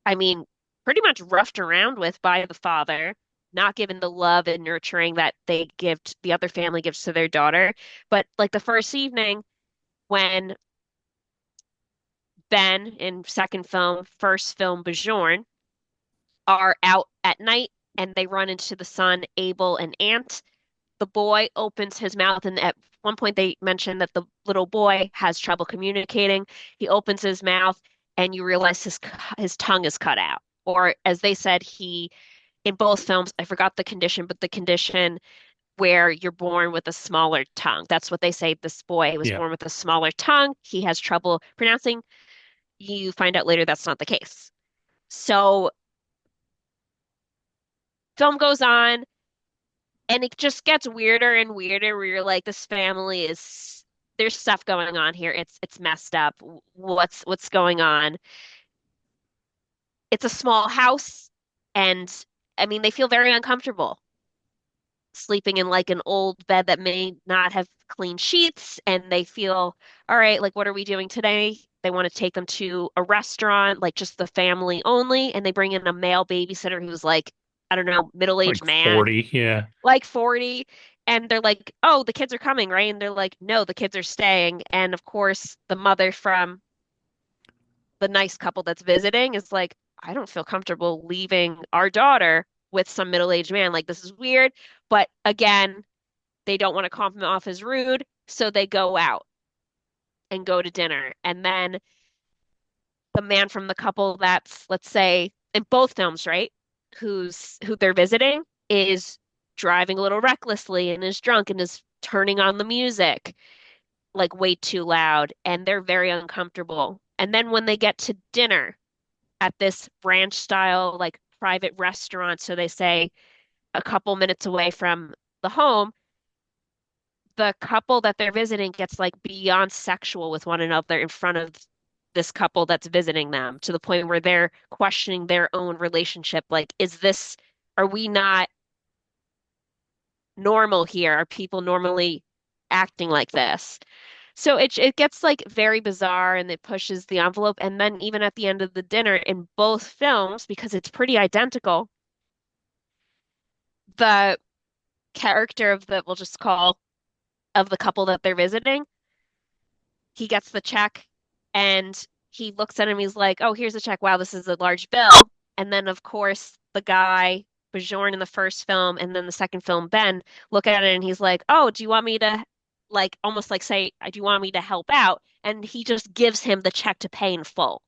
I mean, pretty much roughed around with by the father, not given the love and nurturing that the other family gives to their daughter. But like the first evening when Ben in second film, first film Bjorn are out at night and they run into the son, Abel and Ant. The boy opens his mouth, and at one point they mention that the little boy has trouble communicating. He opens his mouth, and you realize his tongue is cut out. Or as they said, he in both films, I forgot the condition, but the condition where you're born with a smaller tongue. That's what they say. This boy was Yeah. born with a smaller tongue. He has trouble pronouncing. You find out later that's not the case. So film goes on, and it just gets weirder and weirder where you're like, this family is there's stuff going on here. It's messed up. What's going on? It's a small house, and I mean they feel very uncomfortable sleeping in like an old bed that may not have clean sheets, and they feel, all right, like what are we doing today? They want to take them to a restaurant, like just the family only, and they bring in a male babysitter who's like, I don't know, Like middle-aged man, 40. Yeah. like 40, and they're like, "Oh, the kids are coming, right?" And they're like, "No, the kids are staying." And of course, the mother from the nice couple that's visiting is like, "I don't feel comfortable leaving our daughter with some middle-aged man. Like this is weird." But again, they don't want to come off as rude, so they go out and go to dinner. And then the man from the couple that's, let's say, in both films, right, who they're visiting is driving a little recklessly and is drunk and is turning on the music like way too loud, and they're very uncomfortable. And then when they get to dinner at this ranch style like private restaurant, so they say a couple minutes away from the home, the couple that they're visiting gets like beyond sexual with one another in front of this couple that's visiting them to the point where they're questioning their own relationship. Like, are we not normal here? Are people normally acting like this? So it gets like very bizarre and it pushes the envelope. And then even at the end of the dinner in both films, because it's pretty identical, the character of the, we'll just call, of the couple that they're visiting, he gets the check and he looks at him. He's like, "Oh, here's a check. Wow, this is a large bill." And then, of course, the guy, Bjorn in the first film, and then the second film, Ben, look at it and he's like, "Oh, do you want me to, like, almost like say, do you want me to help out?" And he just gives him the check to pay in full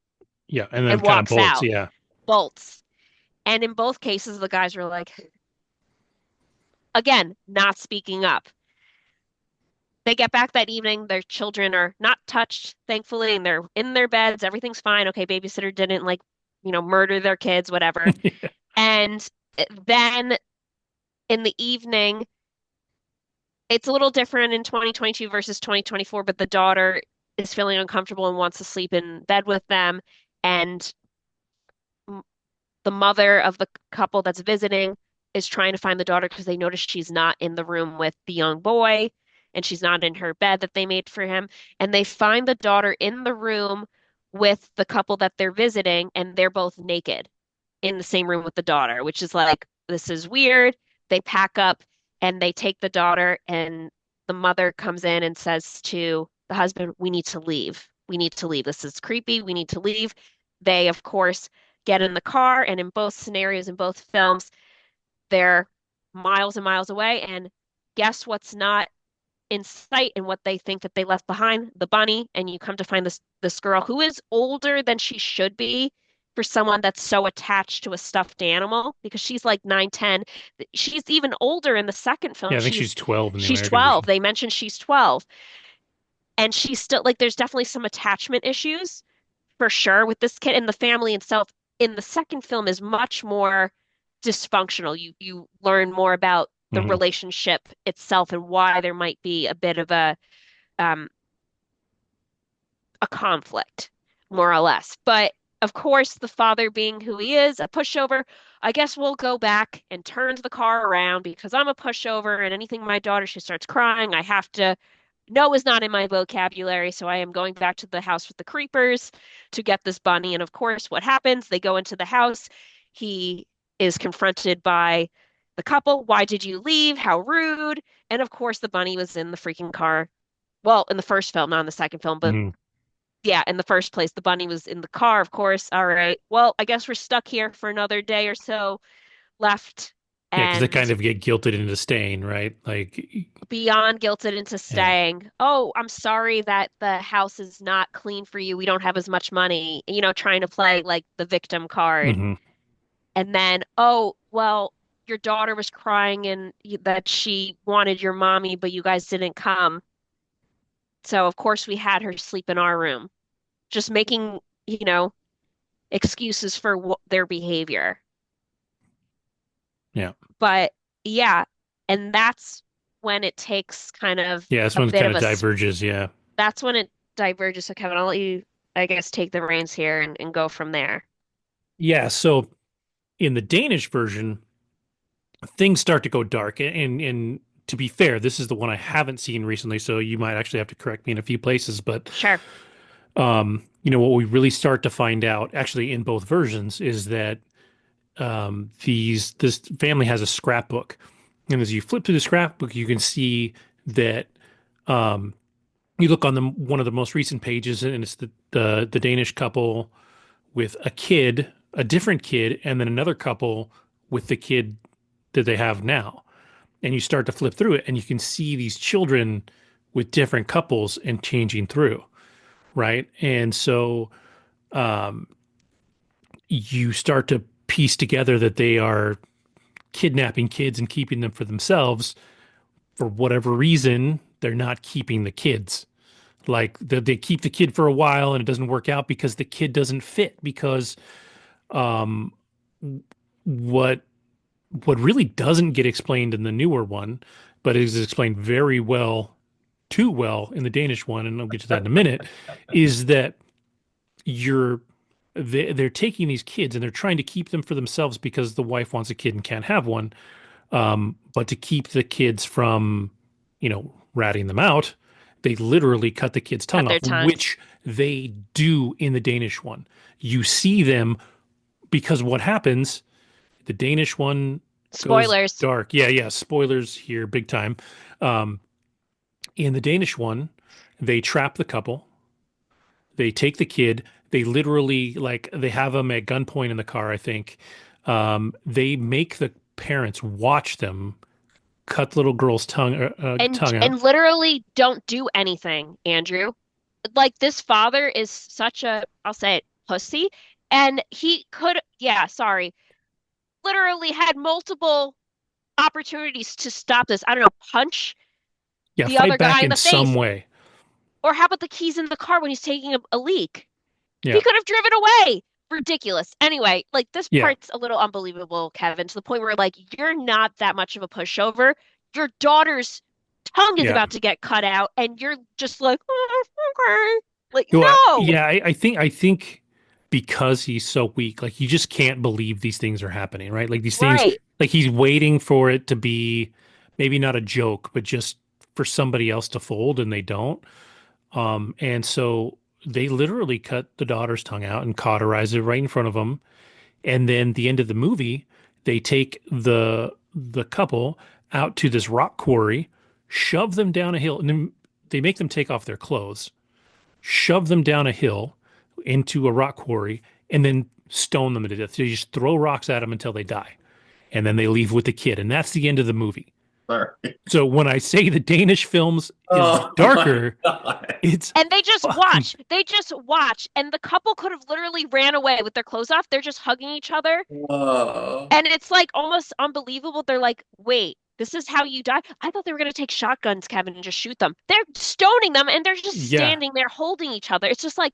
Yeah. And then and kind of walks bolts. out, Yeah. bolts. And in both cases, the guys were like, again, not speaking up. They get back that evening. Their children are not touched, thankfully, and they're in their beds. Everything's fine. Okay, babysitter didn't like, murder their kids, whatever. And then in the evening, it's a little different in 2022 versus 2024, but the daughter is feeling uncomfortable and wants to sleep in bed with them. And the mother of the couple that's visiting is trying to find the daughter because they notice she's not in the room with the young boy and she's not in her bed that they made for him. And they find the daughter in the room with the couple that they're visiting, and they're both naked in the same room with the daughter, which is like, this is weird. They pack up and they take the daughter, and the mother comes in and says to the husband, "We need to leave. We need to leave. This is creepy. We need to leave." They, of course, get in the car, and in both scenarios, in both films, they're miles and miles away. And guess what's not in sight and what they think that they left behind? The bunny. And you come to find this girl who is older than she should be for someone that's so attached to a stuffed animal, because she's like 9, 10. She's even older in the second film. Yeah. I think she's 12 in the She's American 12. version. They mentioned she's 12. And she's still like, there's definitely some attachment issues for sure with this kid, and the family itself in the second film is much more dysfunctional. You learn more about the Hmm. relationship itself and why there might be a bit of um a conflict more or less. But of course, the father being who he is, a pushover, I guess we'll go back and turns the car around because I'm a pushover and anything my daughter, she starts crying, I have to. No is not in my vocabulary, so I am going back to the house with the creepers to get this bunny. And of course, what happens? They go into the house. He is confronted by the couple. Why did you leave? How rude. And of course, the bunny was in the freaking car. Well, in the first film, not in the second film, but Mhm. yeah, in the first place, the bunny was in the car, of course. All right. Well, I guess we're stuck here for another day or so left. Yeah, because they And kind of get guilted into staying, right? Like, beyond guilted into yeah. staying, oh, I'm sorry that the house is not clean for you. We don't have as much money, trying to play like the victim card. Hmm. And then, oh, well, your daughter was crying and that she wanted your mommy, but you guys didn't come. So, of course, we had her sleep in our room, just making, you know, excuses for their behavior. Yeah. But yeah, and that's when it takes kind of Yeah, this a one bit kind of of a, diverges. Yeah. that's when it diverges. So Kevin, I'll let you, I guess, take the reins here and go from there. Yeah. So in the Danish version, things start to go dark. And to be fair, this is the one I haven't seen recently, so you might actually have to correct me in a few places. But Sure. what we really start to find out, actually, in both versions, is that this family has a scrapbook, and as you flip through the scrapbook, you can see that um, you look on one of the most recent pages, and it's the Danish couple with a kid, a different kid, and then another couple with the kid that they have now. And you start to flip through it, and you can see these children with different couples and changing through, right? And so um, you start to piece together that they are kidnapping kids and keeping them for themselves. For whatever reason, they're not keeping the kids. Like they keep the kid for a while and it doesn't work out because the kid doesn't fit. Because um, what what really doesn't get explained in the newer one, but is explained very well, too well in the Danish one, and I'll get to that in a minute, is that you're they're taking these kids and they're trying to keep them for themselves because the wife wants a kid and can't have one. But to keep the kids from, ratting them out, they literally cut the kid's tongue Cut off, their tongues. which they do in the Danish one. You see them because what happens, the Danish one goes Spoilers. dark. Yeah, yeah. Spoilers here, big time. Um, in the Danish one, they trap the couple. They take the kid. They literally like they have them at gunpoint in the car, I think. They make the parents watch them cut the little girl's And tongue out. and literally don't do anything, Andrew. Like this father is such a, I'll say it, pussy. And he could, yeah, sorry, literally had multiple opportunities to stop this. I don't know, punch Yeah, the other fight guy back in in the some face. way. Or how about the keys in the car when he's taking a leak? He Yeah, could have driven away. Ridiculous. Anyway, like this yeah, part's a little unbelievable, Kevin, to the point where like you're not that much of a pushover. Your daughter's tongue is yeah. about to get cut out, and you're just like, "Oh, okay." Like, no. Yeah, I think because he's so weak, like you just can't believe these things are happening, right? Like these things, Right. like he's waiting for it to be maybe not a joke, but just for somebody else to fold, and they don't. And so they literally cut the daughter's tongue out and cauterize it right in front of him. And then the end of the movie, they take the couple out to this rock quarry, shove them down a hill, and then they make them take off their clothes, shove them down a hill into a rock quarry, and then stone them to death. So you just throw rocks at them until they die. And then they leave with the kid. And that's the end of the movie. Sorry. So when I say the Danish films is Oh my darker, God. it's And they just fucking watch. They just watch. And the couple could have literally ran away with their clothes off. They're just hugging each other. Whoa. And it's like almost unbelievable. They're like, wait, this is how you die? I thought they were going to take shotguns, Kevin, and just shoot them. They're stoning them and they're just yeah. standing there holding each other. It's just like,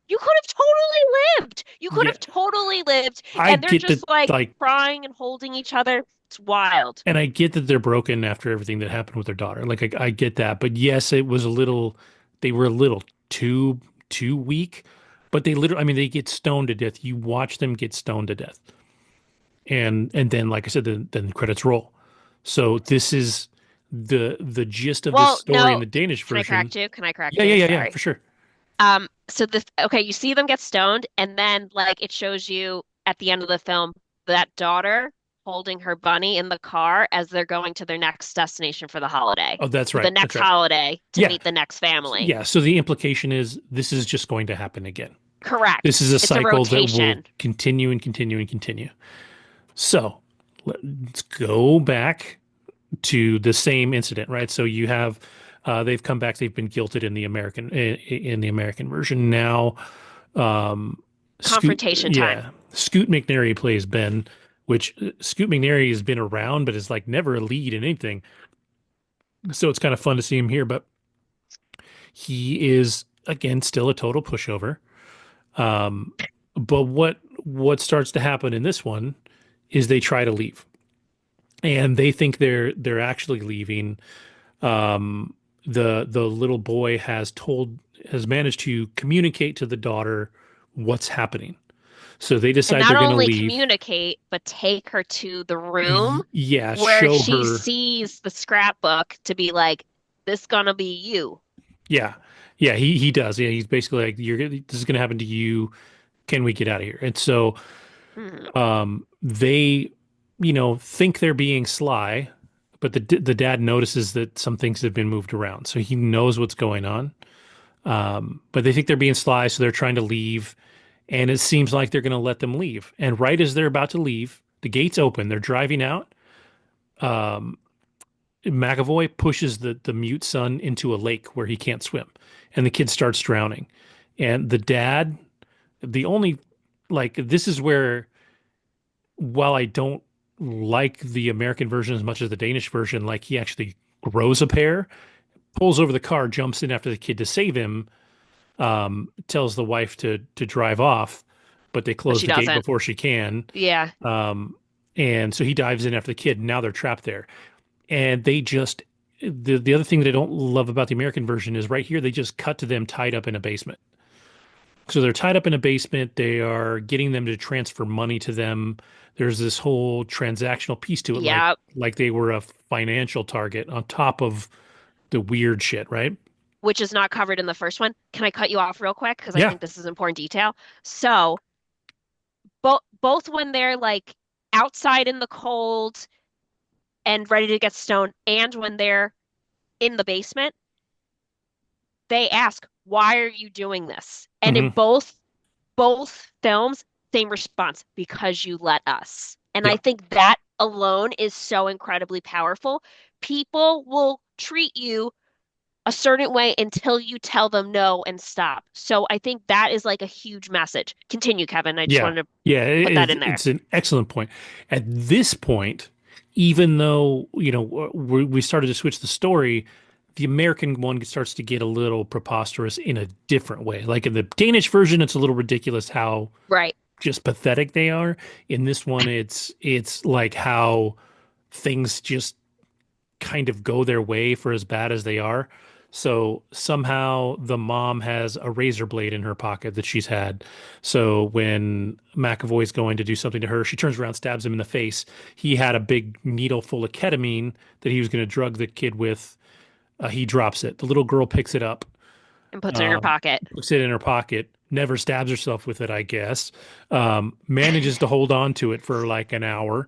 you could have totally lived. You could Yeah. have totally lived. I And they're get that just like like crying and holding each other. It's wild. and I get that they're broken after everything that happened with their daughter. Like I get that. But yes, it was a little they were a little too weak. but they literally, I mean, they get stoned to death. You watch them get stoned to death. And then, like I said, then the credits roll. So this is the gist of this Well, story in no, the Danish can I version. correct you? Can I correct Yeah, you? yeah, Sorry. for sure. So this, okay, you see them get stoned, and then like it shows you at the end of the film that daughter holding her bunny in the car as they're going to their next destination for the holiday, Oh, that's for the right. That's next right. holiday to Yeah. meet the next family. Yeah. So the implication is this is just going to happen again. This Correct. is a It's a cycle that will rotation. continue and continue and continue. So let's go back to the same incident, right? So you have they've come back, they've been guilted in the American version. Now Scoot Confrontation time. yeah, Scoot McNairy plays Ben, which Scoot McNairy has been around but is like never a lead in anything. So it's kind of fun to see him here, but he is again still a total pushover. Um, but what starts to happen in this one is they try to leave, and they think they're actually leaving. Um, the little boy has managed to communicate to the daughter what's happening. So they And decide not they're going to only leave. communicate, but take her to the room Yeah, where show she her. sees the scrapbook to be like, this gonna be you. Yeah, yeah, he does. Yeah, he's basically like, this is going to happen to you. Can we get out of here? And so Mhm. they, think they're being sly, but the dad notices that some things have been moved around, so he knows what's going on. But they think they're being sly, so they're trying to leave, and it seems like they're going to let them leave. And right as they're about to leave, the gates open. They're driving out. McAvoy pushes the mute son into a lake where he can't swim, and the kid starts drowning. And the dad, the only like this is where while I don't like the American version as much as the Danish version, like he actually grows a pair, pulls over the car, jumps in after the kid to save him, tells the wife to drive off, but they But close she the gate doesn't. before she can. Yeah. Um, and so he dives in after the kid. And now they're trapped there. And they just the other thing that I don't love about the American version is right here they just cut to them tied up in a basement. So they're tied up in a basement. They are getting them to transfer money to them. There's this whole transactional piece to it, Yeah. like they were a financial target on top of the weird shit, right? Which is not covered in the first one. Can I cut you off real quick? Because I Yeah. think this is important detail. So both when they're like outside in the cold and ready to get stoned, and when they're in the basement, they ask, "Why are you doing this?" And in Hmm. both films, same response, because you let us. And I Yeah. think that alone is so incredibly powerful. People will treat you a certain way until you tell them no and stop. So I think that is like a huge message. Continue, Kevin. I just Yeah. wanted to Yeah. put that in there. It's an excellent point. At this point, even though, we started to switch the story, the American one starts to get a little preposterous in a different way. Like in the Danish version, it's a little ridiculous how Right. just pathetic they are. In this one, it's like how things just kind of go their way for as bad as they are. So somehow the mom has a razor blade in her pocket that she's had. So when McAvoy's going to do something to her, she turns around, stabs him in the face. He had a big needle full of ketamine that he was going to drug the kid with. He drops it. The little girl picks it up, And puts it in her pocket. puts it in her pocket, never stabs herself with it, I guess. Manages to hold on to it for like an hour.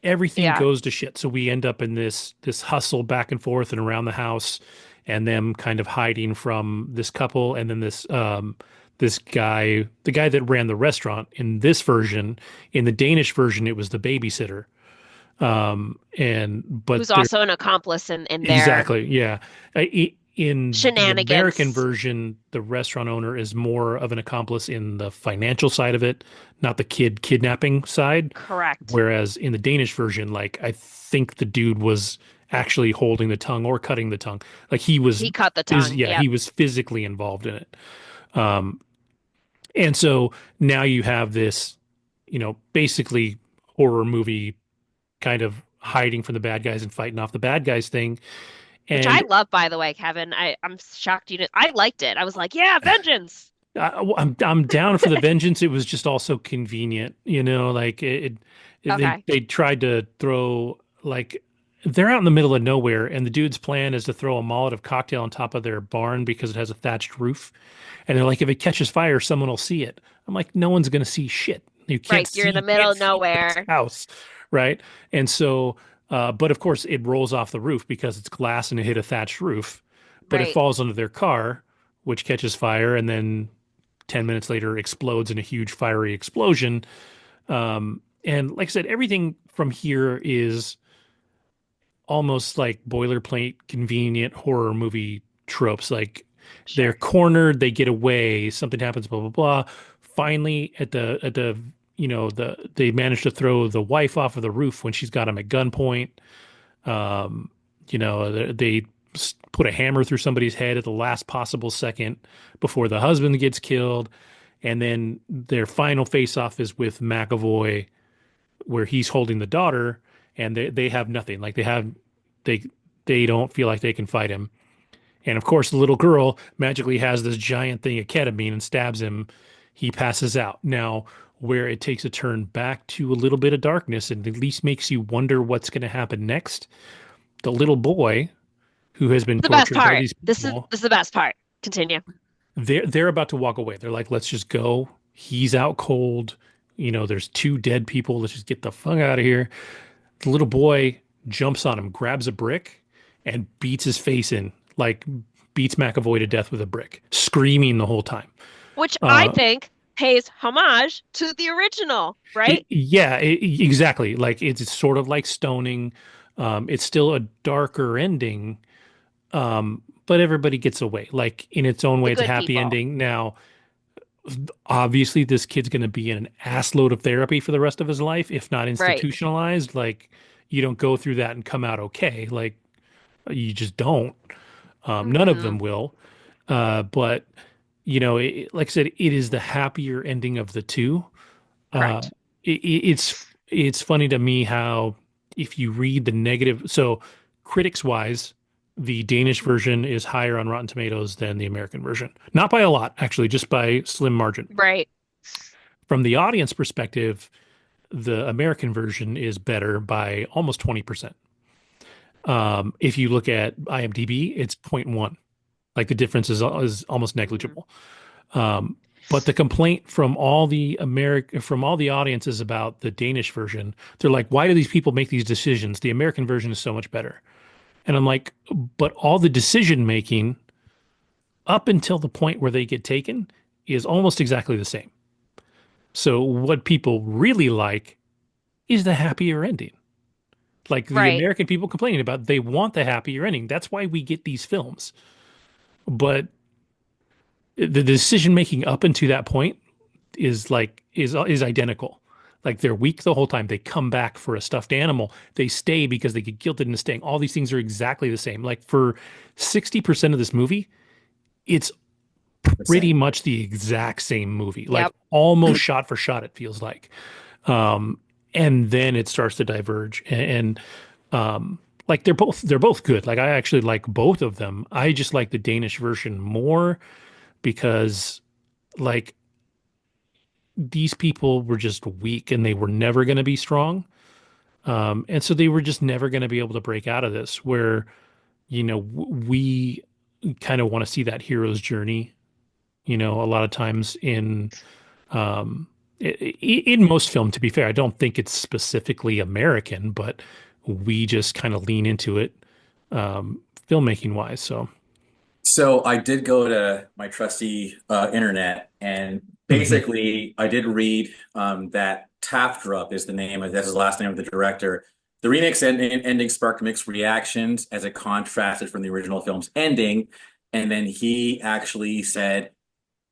Everything Yeah. goes to shit. So we end up in this hustle back and forth and around the house, and them kind of hiding from this couple, and then this guy, the guy that ran the restaurant in this version. In the Danish version, it was the babysitter. And but Who's there also an accomplice in their exactly, yeah. In the American shenanigans. version, the restaurant owner is more of an accomplice in the financial side of it, not the kid kidnapping side. Correct. Whereas in the Danish version, like I think the dude was actually holding the tongue or cutting the tongue. Like He cut the tongue. yeah, Yep. he was physically involved in it. Um, and so now you have this, basically horror movie kind of hiding from the bad guys and fighting off the bad guys thing. Which I And love, by the way, Kevin. I'm shocked you didn't. I liked it. I was like, yeah, vengeance. I'm down for the vengeance. It was just also convenient, like Okay. they tried to throw like they're out in the middle of nowhere, and the dude's plan is to throw a Molotov cocktail on top of their barn because it has a thatched roof, and they're like, if it catches fire, someone will see it. I'm like, no one's gonna see shit. Right. You're in the You middle can't of see this nowhere. house, right? And so, but of course, it rolls off the roof because it's glass and it hit a thatched roof, but it Right. falls under their car, which catches fire, and then 10 minutes later explodes in a huge fiery explosion. And like I said, everything from here is almost like boilerplate, convenient horror movie tropes. Like they're Sure. cornered, they get away, something happens, blah, blah, blah. Finally, they manage to throw the wife off of the roof when she's got him at gunpoint. Um, they put a hammer through somebody's head at the last possible second before the husband gets killed. And then their final face off is with McAvoy, where he's holding the daughter, and they have nothing. Like they they don't feel like they can fight him. And of course, the little girl magically has this giant thing of ketamine and stabs him. He passes out. Now, where it takes a turn back to a little bit of darkness and at least makes you wonder what's going to happen next. The little boy who has been The best tortured by part. these This is people, this is the best part. Continue. they're about to walk away. They're like, let's just go. He's out cold. There's two dead people. Let's just get the fuck out of here. The little boy jumps on him, grabs a brick, and beats his face in, like beats McAvoy to death with a brick, screaming the whole time. Which I Uh, think pays homage to the original, right? yeah, exactly. Like it's sort of like stoning. It's still a darker ending, but everybody gets away. Like in its own The way, it's a good happy people. ending. Now, obviously, this kid's going to be in an ass load of therapy for the rest of his life, if not Right. institutionalized. Like you don't go through that and come out okay. Like you just don't. None of Hmm. them will. But like I said, it is the happier ending of the two. Uh, Correct. it's funny to me how if you read the negative, so critics wise, the Danish version is higher on Rotten Tomatoes than the American version. Not by a lot, actually, just by slim margin. Right. From the audience perspective, the American version is better by almost 20%. If you look at IMDb, it's zero point 0.1. Like the difference is almost Hmm. negligible. Um, but the complaint from all the audiences about the Danish version, they're like, why do these people make these decisions? The American version is so much better. And I'm like, but all the decision making up until the point where they get taken is almost exactly the same. So what people really like is the happier ending. Like the Right. American people complaining about, they want the happier ending. That's why we get these films. But the decision making up into that point is identical. Like they're weak the whole time. They come back for a stuffed animal. They stay because they get guilted into staying. All these things are exactly the same. Like for 60% of this movie, it's The pretty same. much the exact same movie. Like Yep. almost shot for shot, it feels like. Um, and then it starts to diverge. Like they're both good. Like I actually like both of them. I just like the Danish version more because like these people were just weak and they were never going to be strong. And so they were just never going to be able to break out of this where, we kind of want to see that hero's journey, a lot of times um, in most film, to be fair, I don't think it's specifically American, but we just kind of lean into it, filmmaking wise. So, So I did go to my trusty internet, and mhm. basically I did read that Taftrup is the name, that's his last name of the director. The remix ending sparked mixed reactions as it contrasted from the original film's ending. And then he actually said,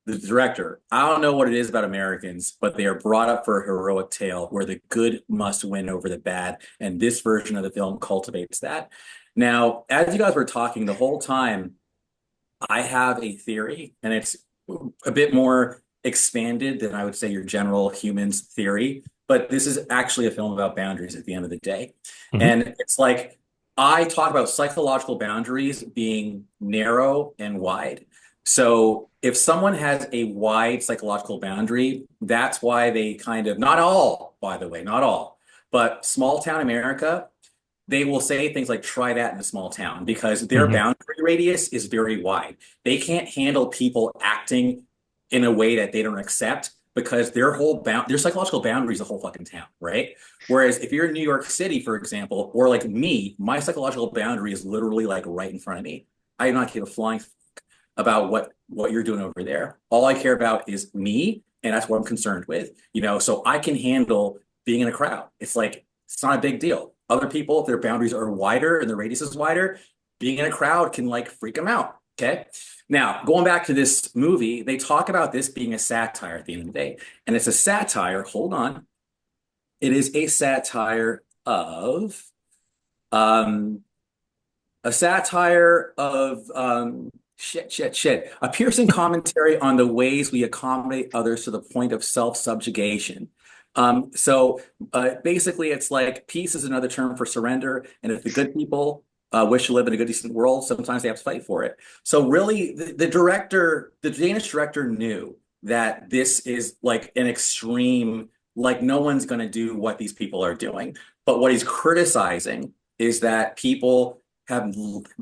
the director, I don't know what it is about Americans, but they are brought up for a heroic tale where the good must win over the bad. And this version of the film cultivates that. Now, as you guys were talking the whole time, I have a theory, and it's a bit more expanded than I would say your general humans theory. But this is actually a film about boundaries at the end of the day. Mhm. And it's like I talk about psychological boundaries being narrow and wide. So if someone has a wide psychological boundary, that's why they kind of, not all, by the way, not all, but small town America, they will say things like try that in a small town because their Hmm. boundary radius is very wide. They can't handle people acting in a way that they don't accept because their psychological boundary is the whole fucking town, right? Whereas if you're in New York City, for example, or like me, my psychological boundary is literally like right in front of me. I do not give a flying about what you're doing over there. All I care about is me, and that's what I'm concerned with. So I can handle being in a crowd. It's not a big deal. Other people, if their boundaries are wider and the radius is wider, being in a crowd can like freak them out. Okay. Now, going back to this movie, they talk about this being a satire at the end of the day. And it's a satire, hold on. It is um a satire of a piercing commentary on the ways we accommodate others to the point of self-subjugation. Basically, it's like peace is another term for surrender, and if the good people wish to live in a good, decent world, sometimes they have to fight for it. So really, the Danish director knew that this is like an extreme, like no one's going to do what these people are doing. But what he's criticizing is that people have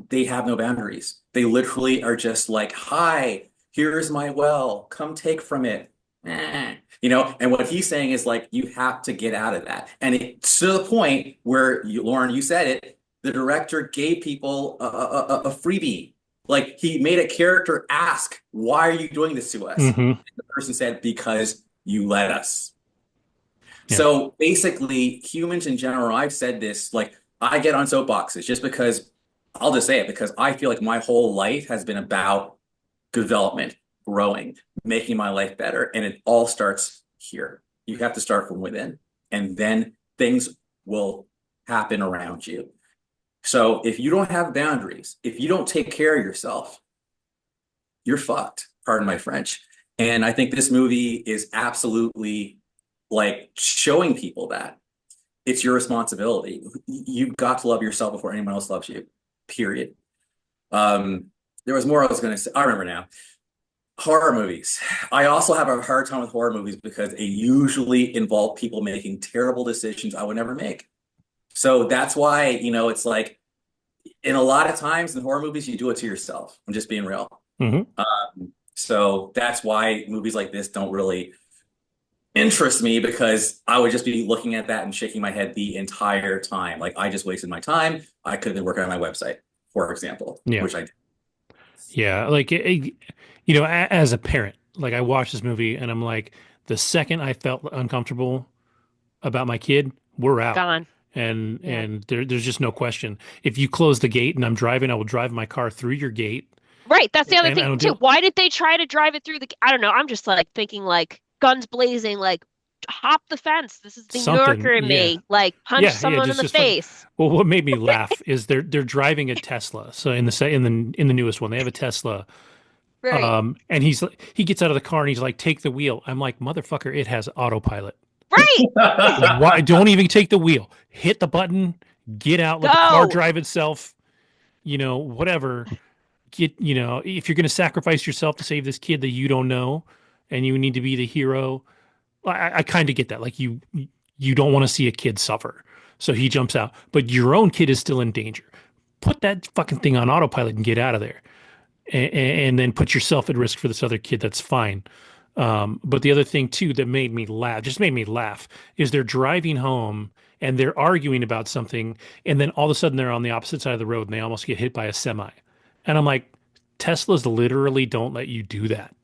they have no boundaries. They literally are just like, "Hi, here's my well. Come take from it." And what he's saying is like, you have to get out of that. And it's to the point where Lauren, you said it, the director gave people a freebie. Like he made a character ask, "Why are you doing this to us?" Hmm. And the person said, "Because you let us." Yeah. So basically, humans in general, I've said this, like I get on soapboxes just because I'll just say it because I feel like my whole life has been about development, growing, making my life better. And it all starts here. You have to start from within, and then things will happen around you. So if you don't have boundaries, if you don't take care of yourself, you're fucked. Pardon my French. And I think this movie is absolutely like showing people that it's your responsibility. You've got to love yourself before anyone else loves you, period. Um, there was more I was going to say. I remember now. Horror movies. I also have a hard time with horror movies because they usually involve people making terrible decisions I would never make. So that's why, it's like in a lot of times in horror movies, you do it to yourself. I'm just being real. Hmm. So that's why movies like this don't really interest me because I would just be looking at that and shaking my head the entire time. Like I just wasted my time. I could have been working on my website, for example, Yeah. which I did. Yeah. Like, as a parent, like I watched this movie and I'm like, the second I felt uncomfortable about my kid, we're out. Gone. And Yeah. there's just no question. If you close the gate and I'm driving, I will drive my car through your gate, Right. That's the other and I thing don't too. do Why did they try to drive it through the, I don't know. I'm just like thinking like guns blazing, like hop the fence. This is the New something. Yorker in Yeah. me. Like punch Yeah, someone in the just fucking. face. Well, what made me laugh is they're driving a Tesla. So in the newest one, they have a Tesla. Right. And he gets out of the car and he's like, "Take the wheel." I'm like, "Motherfucker, it has autopilot. Right. Why? Don't even take the wheel. Hit the button, get out, let the car Go. drive itself. Whatever. If you're going to sacrifice yourself to save this kid that you don't know, and you need to be the hero, I kind of get that. Like you don't want to see a kid suffer, so he jumps out, but your own kid is still in danger. Put that fucking thing on autopilot and get out of there, and then put yourself at risk for this other kid. That's fine. But the other thing too that made me laugh, is they're driving home and they're arguing about something, and then all of a sudden they're on the opposite side of the road and they almost get hit by a semi. And I'm like, Teslas literally don't let you do that.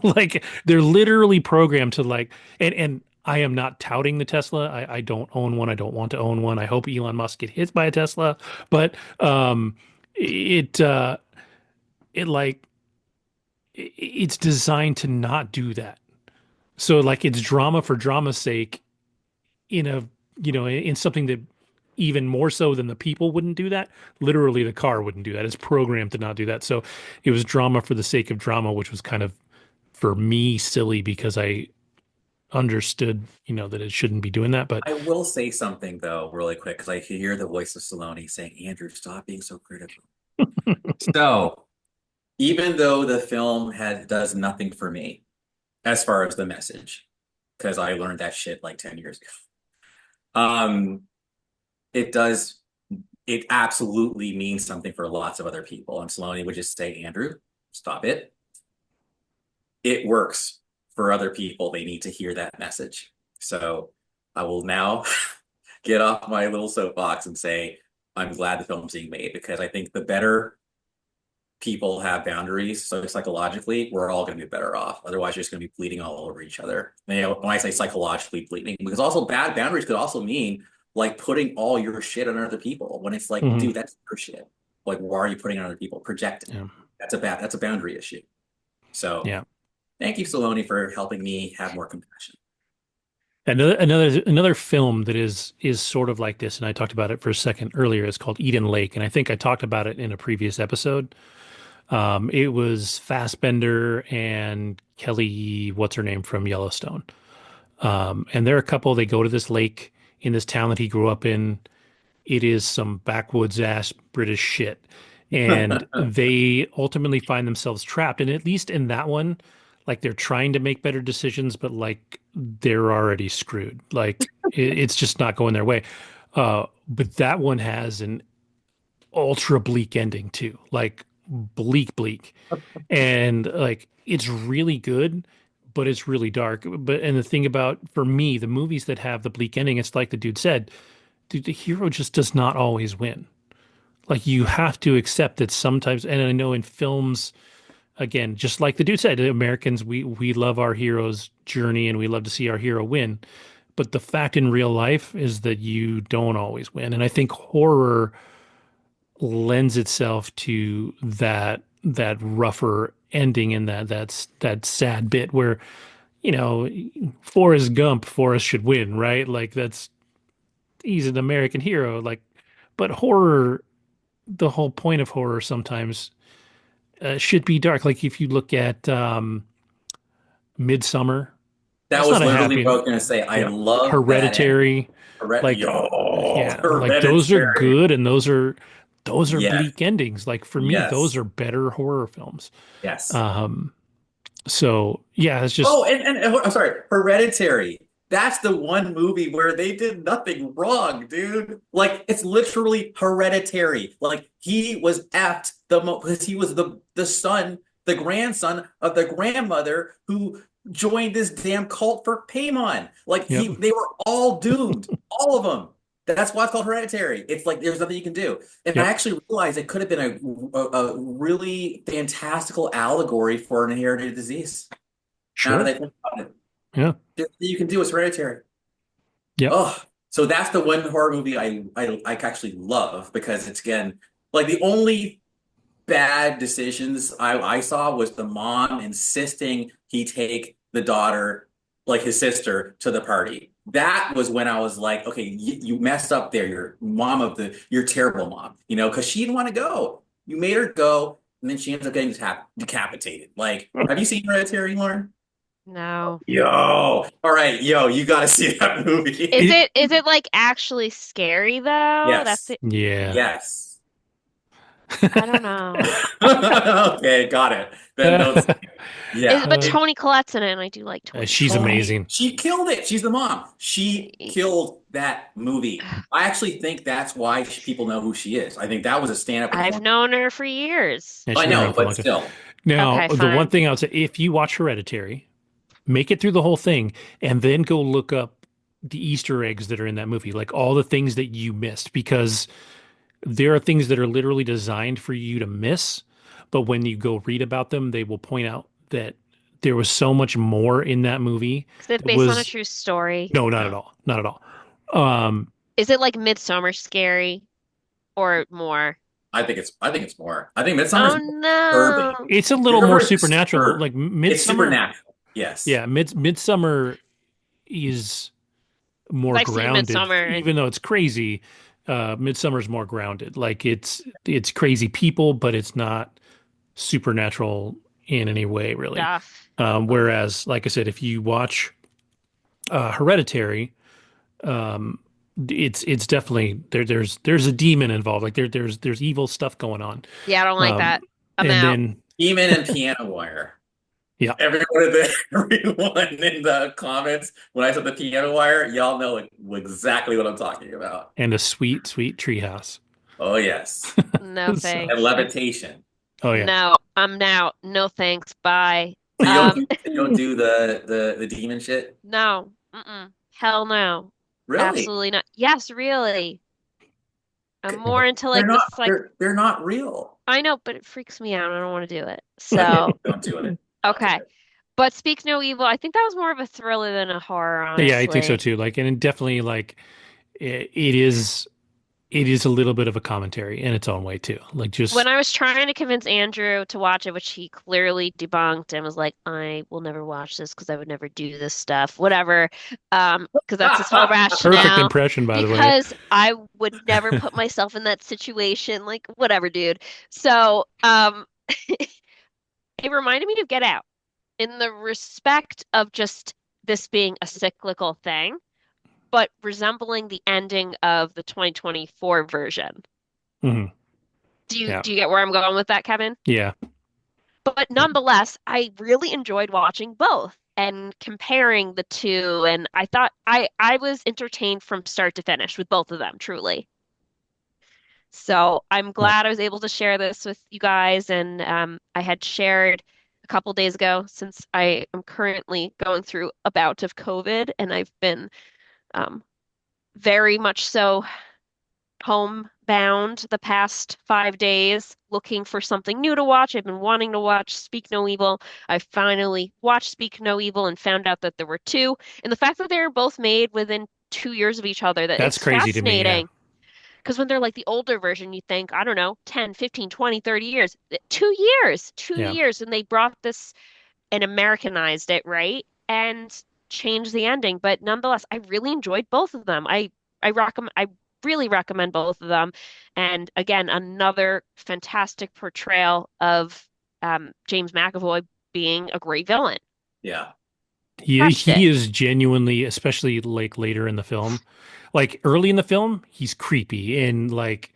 Like they're literally programmed to like, and I am not touting the Tesla. I don't own one. I don't want to own one. I hope Elon Musk get hit by a Tesla, but it it like it's designed to not do that. So like it's drama for drama's sake in a in something that even more so than the people wouldn't do that. Literally the car wouldn't do that. It's programmed to not do that. So it was drama for the sake of drama, which was kind of for me silly because I understood, that it shouldn't be doing that. But I will say something though, really quick, because I can hear the voice of Saloni saying, "Andrew, stop being so critical." So, even though the film does nothing for me as far as the message, because I learned that shit like 10 years ago. It does, it absolutely means something for lots of other people. And Saloni would just say, Andrew, stop it. It works for other people. They need to hear that message. So I will now get off my little soapbox and say, I'm glad the film's being made because I think the better people have boundaries, so psychologically, we're all going to be better off. Otherwise, you're just going to be bleeding all over each other. You know, when I say psychologically bleeding, because also bad boundaries could also mean like putting all your shit on other people. When it's like, Hmm. dude, that's your shit. Like, why are you putting it on other people? Projecting. Yeah. That's a boundary issue. So Yeah. thank you, Saloni, for helping me have more compassion. Another film that is sort of like this, and I talked about it for a second earlier. It's called Eden Lake, and I think I talked about it in a previous episode. It was Fassbender and Kelly, what's her name from Yellowstone. And they're a couple. They go to this lake in this town that he grew up in. It is some backwoods ass British shit. And they ultimately find themselves trapped. And at least in that one, like they're trying to make better decisions, but like they're already screwed. Like it's just not going their way. But that one has an ultra bleak ending too, like bleak, bleak. And like it's really good, but it's really dark. But and the thing about for me, the movies that have the bleak ending, it's like the dude said, dude, the hero just does not always win. Like you have to accept that sometimes, and I know in films, again, just like the dude said, Americans, we love our hero's journey and we love to see our hero win. But the fact in real life is that you don't always win. And I think horror lends itself to that rougher ending and that sad bit where, you know, Forrest should win, right? Like that's he's an American hero. Like, but horror, the whole point of horror sometimes should be dark. Like if you look at Midsummer, That that's was not a literally what I happy, was going to say. I yeah. love that end. Hereditary, like Yo, yeah, like those are Hereditary. good and those are Yes, bleak endings. Like for me, those yes, are better horror films. yes. Um, so yeah, it's just Oh, and I'm sorry, Hereditary. That's the one movie where they did nothing wrong, dude. Like it's literally hereditary. Like he was effed because he was the son, the grandson of the grandmother who joined this damn cult for Paimon. Like yep, they were all doomed, all of them. That's why it's called Hereditary. It's like there's nothing you can do. And I yep, actually realized it could have been a really fantastical allegory for an inherited disease. Now that sure, I think about it, yeah, you can do is Hereditary. yep, Oh, so that's the one horror movie I actually love because it's again like the only bad decisions I saw was the mom insisting he take the daughter, like his sister, to the party. That was when I was like, okay, you messed up there. You're terrible mom, you know, because she didn't want to go. You made her go, and then she ends up getting decapitated. Like, have you seen Hereditary, Lauren? No. Yo, all right, yo, you got to see that Is movie. it, it like actually scary though? That's Yes, it. yeah. yes. I don't know. Okay, got it. Then don't say it. Is Yeah, but Toni Collette's in it, and I do like Toni She's Collette. Tony, amazing. she killed it. She's the mom. She killed that movie. I actually think that's why people know who she is. I think that was a stand-up I've performance. known her for years. Yeah, I she's been know, around for a but long time. still. Now, Okay, the one fine. thing I would say, if you watch Hereditary, make it through the whole thing and then go look up the Easter eggs that are in that movie, like all the things that you missed, because there are things that are literally designed for you to miss. But when you go read about them, they will point out that there was so much more in that movie Is it that based on a was true story? no, not at all. Not at all. Um, Is it like Midsummer scary or more? I think it's more. I think Midsummer's Oh more disturbing. no. it's a little more Midsummer is supernatural. disturbing. Like It's Midsummer, supernatural. Yes. yeah, Midsummer is more I've seen grounded, Midsummer even and though it's crazy. Midsummer's more grounded. Like it's crazy people, but it's not supernatural in any way, really. stuff. Oh, Whereas, like I said, if you watch Hereditary, um, it's definitely there's a demon involved. Like there's evil stuff going on. yeah, I don't like Um, that. I'm and out. then He-Man and Piano Wire. Yeah. Everyone in the comments, when I said the piano wire, y'all know exactly what I'm talking about. And a sweet, sweet treehouse. Oh, yes. No So, And thanks. levitation. oh yeah. No, I'm now. No thanks. Bye. So Um, you don't do the demon shit? no. Mm-mm. Hell no. Really? Absolutely not. Yes, really. I'm Yeah. more into They're like not this like they're not real. I know, but it freaks me out. I don't want to do it. Okay, So, don't do it. Don't do okay. it. But Speak No Evil, I think that was more of a thriller than a horror, Yeah, I think so honestly. too. Like, and it definitely like it is a little bit of a commentary in its own way too. Like When just I was trying to convince Andrew to watch it, which he clearly debunked and was like, I will never watch this because I would never do this stuff, whatever. Because that's his whole perfect rationale. impression, by the way. Because I would never put myself in that situation. Like, whatever, dude. So, it reminded me of Get Out in the respect of just this being a cyclical thing, but resembling the ending of the 2024 version. Hmm. Do you Yeah. do you get where I'm going with that, Kevin? Yeah. But nonetheless, I really enjoyed watching both and comparing the two, and I thought I was entertained from start to finish with both of them, truly. So I'm Right. glad I was able to share this with you guys, and I had shared a couple days ago since I am currently going through a bout of COVID, and I've been um, very much so homebound the past 5 days, looking for something new to watch. I've been wanting to watch Speak No Evil. I finally watched Speak No Evil and found out that there were two. And the fact that they were both made within 2 years of each other, that That's it's crazy to me. Yeah. fascinating. Because when they're like the older version, you think, I don't know, 10, 15, 20, 30 years. 2 years, two Yeah. years. And they brought this and Americanized it, right? And changed the ending. But nonetheless, I really enjoyed both of them. I really recommend both of them. And again, another fantastic portrayal of James McAvoy being a great villain. Yeah. Watched He it. is genuinely, especially like later in the film, like early in the film, he's creepy and like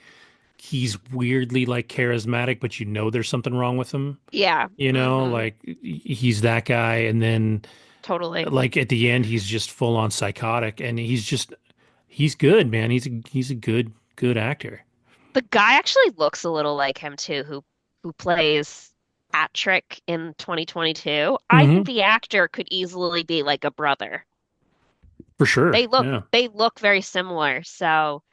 he's weirdly like charismatic, but you know there's something wrong with him. Yeah. Like he's that guy, and then Totally. like at the end, he's just full on psychotic, and he's good, man. He's a good actor. The guy actually looks a little like him too, who plays Patrick in 2022. I think Hmm. the actor could easily be like a brother. For sure. They look Yeah. they look very similar. So,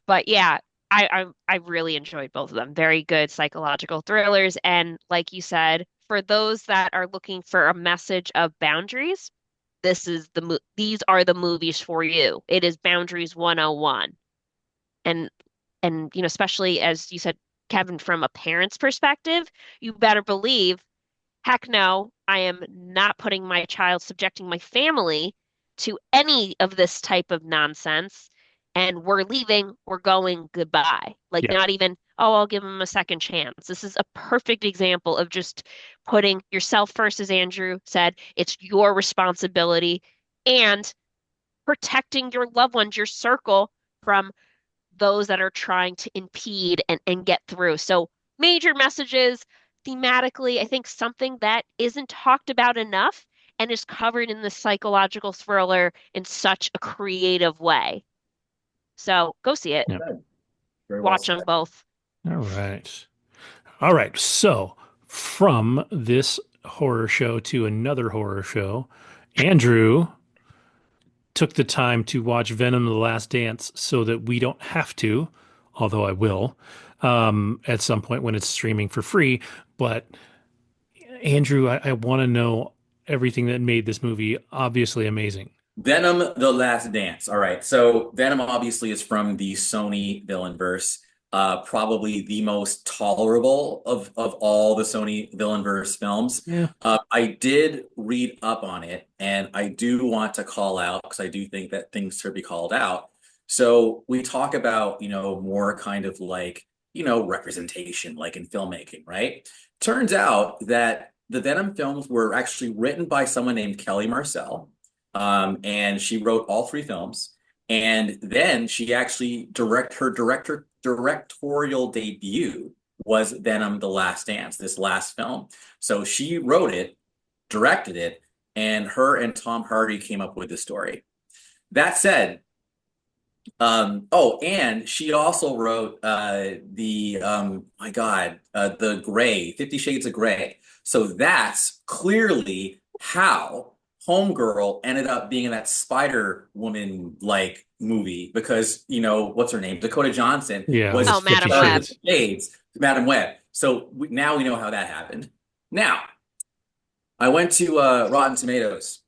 but yeah, I really enjoyed both of them. Very good psychological thrillers. And like you said, for those that are looking for a message of boundaries, these are the movies for you. It is Boundaries 101. And especially as you said, Kevin, from a parent's perspective, you better believe, heck no, I am not putting my child, subjecting my family to any of this type of nonsense. And we're leaving, we're going, goodbye. Like, Yeah. not even, oh, I'll give them a second chance. This is a perfect example of just putting yourself first, as Andrew said. It's your responsibility and protecting your loved ones, your circle from those that are trying to impede and get through. So, major messages thematically, I think something that isn't talked about enough and is covered in the psychological thriller in such a creative way. So, go see it. Yeah. Good. Very well Watch said. them both. All right. All right. So from this horror show to another horror show, Andrew took the time to watch Venom: The Last Dance so that we don't have to, although I will, at some point when it's streaming for free. But Andrew, I want to know everything that made this movie obviously amazing. Venom: The Last Dance. All right. So Venom obviously is from the Sony villain verse. Probably the most tolerable of all the Sony villain verse films. Yeah. I did read up on it, and I do want to call out because I do think that things should be called out. So we talk about, more kind of like, representation, like in filmmaking, right? Turns out that the Venom films were actually written by someone named Kelly Marcel. And she wrote all three films. And then she actually directorial debut was Venom: The Last Dance, this last film. So she wrote it, directed it, and her and Tom Hardy came up with the story. That said, oh, and she also wrote the my God, the Gray, 50 Shades of Grey. So that's clearly how Homegirl ended up being in that Spider Woman like movie because what's her name? Dakota Johnson Yeah, it was was Oh, Fifty Madam starred Web. with Shades. Shades, Madam Web. So now we know how that happened. Now I went to Rotten Tomatoes.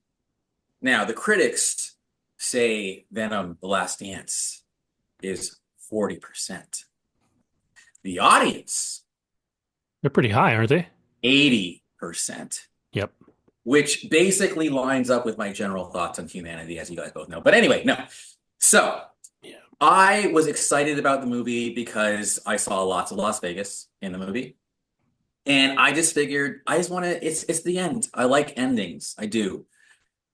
Now the critics say Venom: The Last Dance is 40%. The audience, They're pretty high, aren't they? 80%, Yep. which basically lines up with my general thoughts on humanity, as you guys both know. But anyway, no. So Yeah. I was excited about the movie because I saw lots of Las Vegas in the movie. And I just figured I just want to, it's the end. I like endings. I do.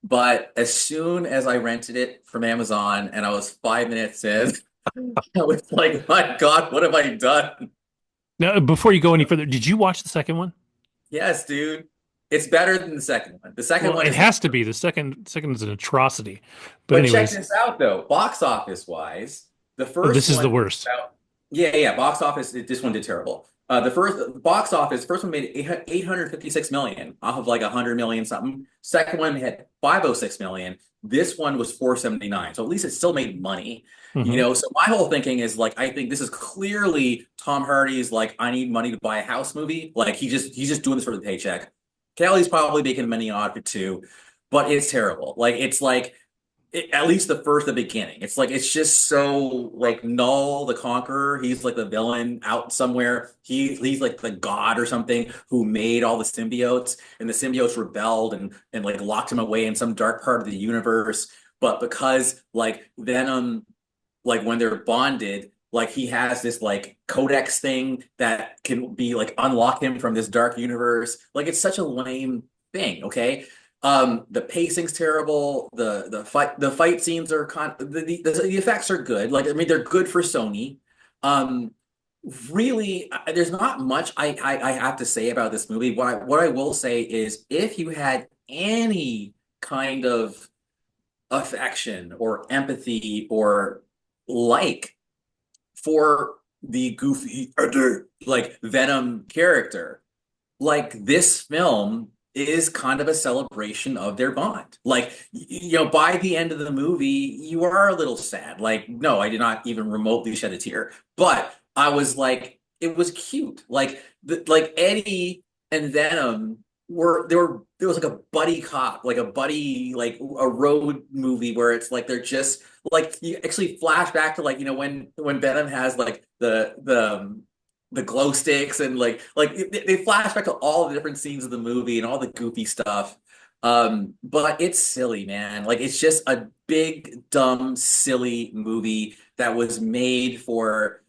But as soon as I rented it from Amazon and I was 5 minutes in, I was like, my God, what have I done? Now, before you go any further, did you watch the second one? Yes, dude. It's better than the second one. The second Well, one it is the has to worst. be. The second is an atrocity. But But check anyways, this out though. Box office wise, the oh, first this is the one did worst. about yeah. Box office, this one did terrible. The first box office, first one made 856 million off of like 100 million something. Second one had 506 million. This one was 479. So at least it still made money. Hmm. So my whole thinking is like I think this is clearly Tom Hardy's like I need money to buy a house movie. Like he's just doing this for the paycheck. Kelly's probably making money on it too, but it's terrible. Like it's like at least the beginning. It's like it's just so like Null the Conqueror. He's like the villain out somewhere. He's like the god or something who made all the symbiotes, and the symbiotes rebelled and like locked him away in some dark part of the universe. But because like Venom, like when they're bonded, like he has this like codex thing that can be like unlock him from this dark universe. Like it's such a lame thing, okay? The pacing's terrible. The fight scenes are the effects are good. Like I mean, they're good for Sony. Um, really, there's not much I have to say about this movie. What I will say is, if you had any kind of affection or empathy or like for the goofy like Venom character, like this film is kind of a celebration of their bond. Like, by the end of the movie, you are a little sad. Like, no, I did not even remotely shed a tear, but I was like, it was cute. Like Eddie and Venom there was like a buddy cop, like a buddy, like a road movie where it's like they're just like you actually flash back to like when Venom has like the glow sticks and like they flash back to all the different scenes of the movie and all the goofy stuff. But it's silly, man. Like it's just a big, dumb, silly movie that was made for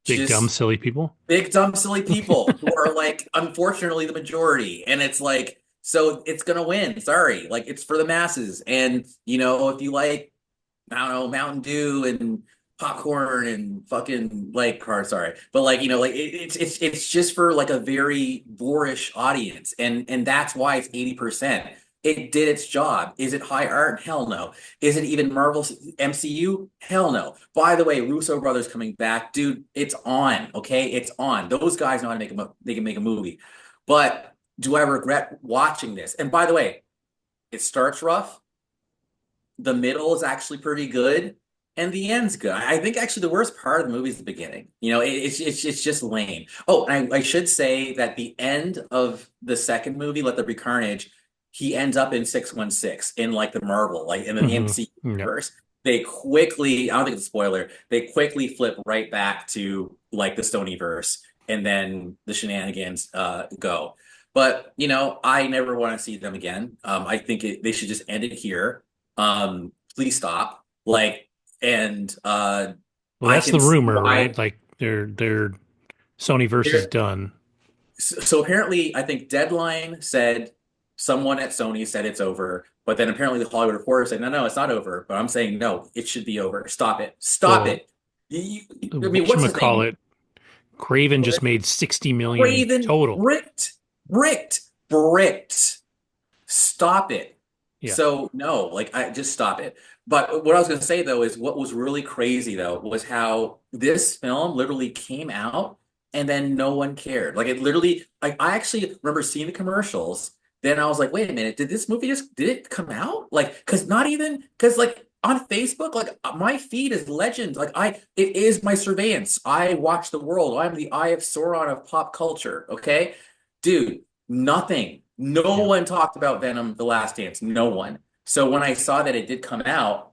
Big dumb just silly people. big, dumb, silly people who are like, unfortunately, the majority. And it's like, so it's gonna win. Sorry. Like it's for the masses. And if you like I don't know, Mountain Dew and popcorn and fucking like car, sorry. But like, like it's just for like a very boorish audience. And that's why it's 80%. It did its job. Is it high art? Hell no. Is it even Marvel's MCU? Hell no. By the way, Russo brothers coming back, dude, it's on, okay? It's on. Those guys know how to they can make a movie. But do I regret watching this? And by the way, it starts rough, the middle is actually pretty good, and the end's good. I think actually the worst part of the movie is the beginning. It's just lame. Oh, and I should say that the end of the second movie, Let There Be Carnage, he ends up in 616 in like the Marvel, like in the Hmm. MC Yep. universe. They quickly, I don't think it's a spoiler, they quickly flip right back to like the Stonyverse, and then the shenanigans go. But I never want to see them again. I think they should just end it here. Please stop. Like, and Well, I that's can the see rumor, right? why Like they're Sony versus they're done. so apparently I think Deadline said someone at Sony said it's over, but then apparently the Hollywood Reporter said, no, it's not over. But I'm saying no, it should be over. Stop it. Stop Well, it. I mean, what's his name? whatchamacallit, Craven just made 60 million Raven total. bricked, bricked. Stop it. Yeah. So no, like I just stop it. But what I was going to say though is what was really crazy though was how this film literally came out and then no one cared. Like it literally, like I actually remember seeing the commercials. Then I was like, wait a minute, did this movie just did it come out? Like, because not even because like on Facebook, like my feed is legend. Like it is my surveillance. I watch the world. I'm the Eye of Sauron of pop culture. Okay, dude, nothing. No Yeah. one talked about Venom: The Last Dance. No one. So when I saw that it did come out,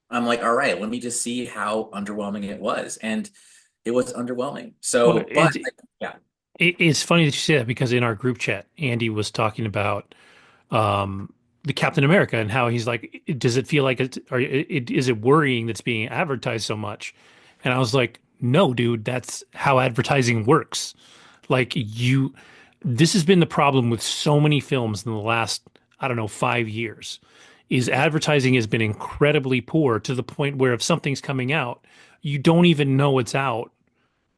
I'm like, all right, let me just see how underwhelming it was. And it was underwhelming. Well, So, but yeah. it's funny that you say that because in our group chat, Andy was talking about um, the Captain America and how he's like, does it feel like is it worrying that's being advertised so much? And I was like, no, dude, that's how advertising works. Like this has been the problem with so many films in the last, I don't know, 5 years, is advertising has been incredibly poor to the point where if something's coming out, you don't even know it's out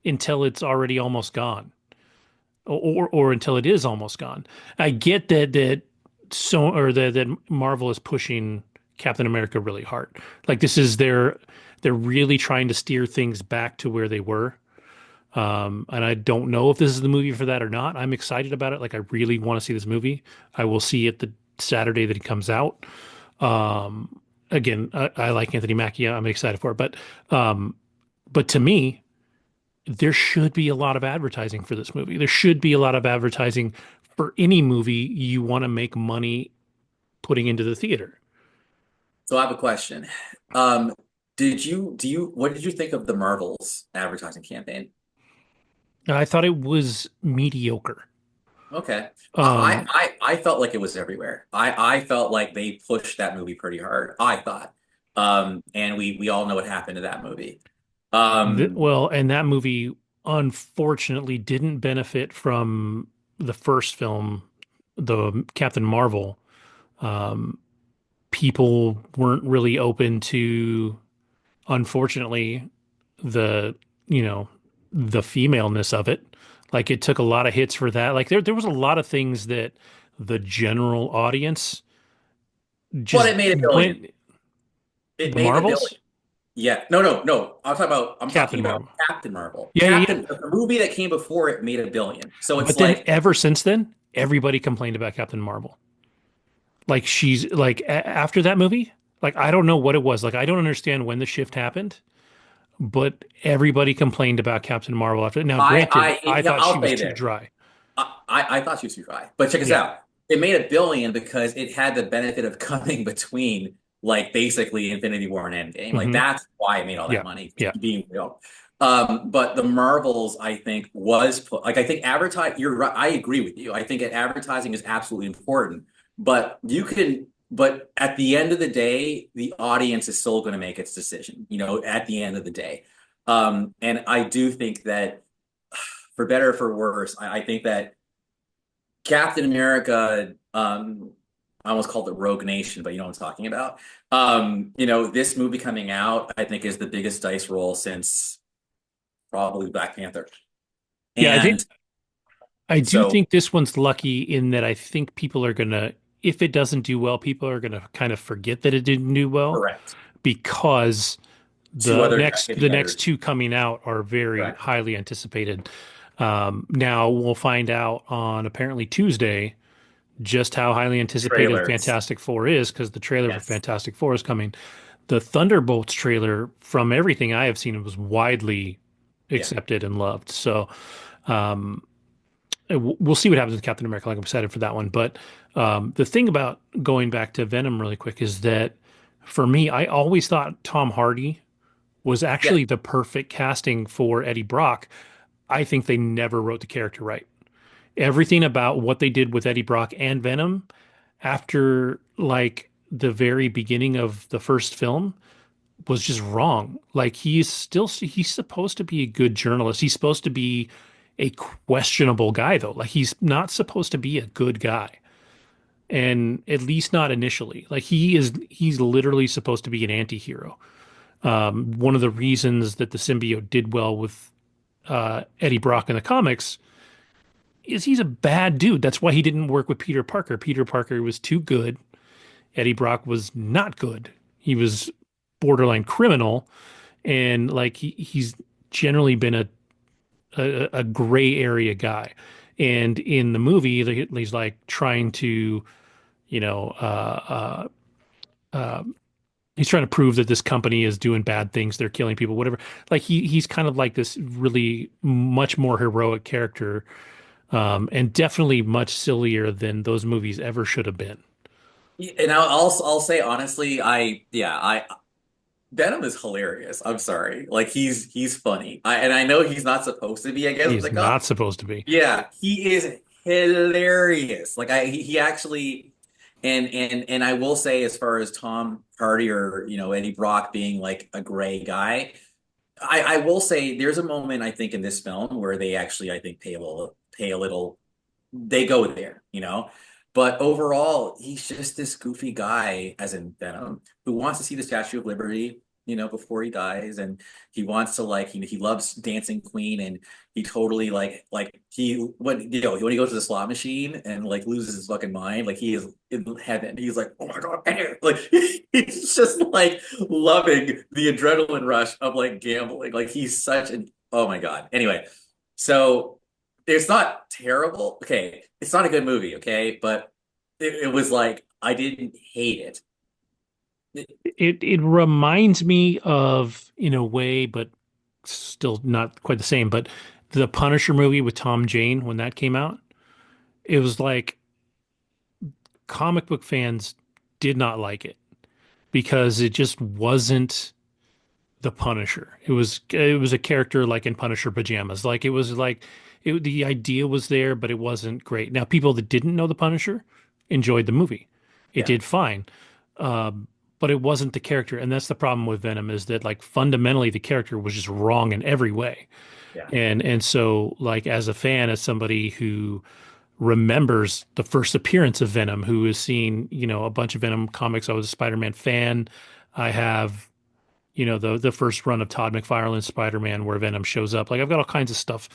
until it's already almost gone or until it is almost gone. I get that Marvel is pushing Captain America really hard. Like this is they're really trying to steer things back to where they were. And I don't know if this is the movie for that or not. I'm excited about it. Like I really want to see this movie. I will see it the Saturday that it comes out. Again, I like Anthony Mackie. I'm excited for it. But to me, there should be a lot of advertising for this movie. There should be a lot of advertising for any movie you want to make money putting into the theater. So I have a question. What did you think of the Marvels advertising campaign? I thought it was mediocre. Okay. Um, I felt like it was everywhere. I felt like they pushed that movie pretty hard, I thought. And we all know what happened to that movie. Um, well, and that movie unfortunately didn't benefit from the first film, the Captain Marvel. Um, People weren't really open to, unfortunately, the, you know, the femaleness of it. Like it took a lot of hits for that. Like there was a lot of things that the general audience but just it made a billion. went. It The made a Marvels, billion. Yeah. No. I'm talking Captain about Marvel. Captain Marvel. Yeah, yeah, yeah. The movie that came before it made a billion. So it's But then like, ever since then, everybody complained about Captain Marvel. Like she's like after that movie, like I don't know what it was. Like I don't understand when the shift happened, but everybody complained about Captain Marvel after. Now, granted, I yeah, thought she I'll was say too this. dry. I thought she was too high. But check this Yeah. out. It made a billion because it had the benefit of coming between like basically Infinity War and Endgame. Like Hmm. that's why it made all that Yeah. money, Yeah. being real. But the Marvels, I think, like I think advertise. You're right. I agree with you. I think advertising is absolutely important. But at the end of the day, the audience is still going to make its decision. At the end of the day, and I do think that for better or for worse, I think that Captain America, I almost called it Rogue Nation, but you know what I'm talking about. This movie coming out, I think, is the biggest dice roll since probably Black Panther. Yeah. And I do so, think this one's lucky in that I think people are gonna, if it doesn't do well, people are gonna kind of forget that it didn't do well correct. because Two the other next executive the next editors. two coming out are very Correct. highly anticipated. Now we'll find out on apparently Tuesday just how highly anticipated Trailers. Fantastic Four is because the trailer for Yes. Fantastic Four is coming. The Thunderbolts trailer, from everything I have seen, it was widely Yeah. accepted and loved. So um, we'll see what happens with Captain America. Like I'm excited for that one. But the thing about going back to Venom really quick is that for me, I always thought Tom Hardy was Yeah. actually the perfect casting for Eddie Brock. I think they never wrote the character right. Everything about what they did with Eddie Brock and Venom after like the very beginning of the first film was just wrong. Like he's supposed to be a good journalist. He's supposed to be a questionable guy though. Like he's not supposed to be a good guy. And at least not initially. Like he's literally supposed to be an anti-hero. One of the reasons that the symbiote did well with Eddie Brock in the comics is he's a bad dude. That's why he didn't work with Peter Parker. Peter Parker was too good. Eddie Brock was not good. He was borderline criminal, and like he's generally been a gray area guy. And in the movie, he's like trying to, you know, he's trying to prove that this company is doing bad things. They're killing people, whatever. Like he's kind of like this really much more heroic character, and definitely much sillier than those movies ever should have been. And I'll say honestly, I Venom is hilarious. I'm sorry. Like he's funny. And I know he's not supposed to be, I guess. It's He's like, oh not supposed to be. yeah, he is hilarious. Like he actually and I will say as far as Tom Hardy or Eddie Brock being like a gray guy, I will say there's a moment I think in this film where they actually I think pay a little they go there. But overall, he's just this goofy guy, as in Venom, who wants to see the Statue of Liberty, before he dies, and he wants to like he loves Dancing Queen, and he totally like he when he goes to the slot machine and like loses his fucking mind, like he is in heaven. He's like, oh my God, like he's just like loving the adrenaline rush of like gambling. Like he's such an oh my God. Anyway, so. It's not terrible. Okay, it's not a good movie, okay? But it was like I didn't hate it. It reminds me of in a way, but still not quite the same. But the Punisher movie with Tom Jane when that came out, it was like comic book fans did not like it because it just wasn't the Punisher. It was a character like in Punisher pajamas. Like it was like the idea was there, but it wasn't great. Now, people that didn't know the Punisher enjoyed the movie. It Yeah, did fine. Um, but it wasn't the character, and that's the problem with Venom is that like fundamentally the character was just wrong in every way. yeah, And so like as a fan, as somebody who remembers the first appearance of Venom, who has seen, a bunch of Venom comics. I was a Spider-Man fan. I have the first run of Todd McFarlane's Spider-Man where Venom shows up. Like I've got all kinds of stuff,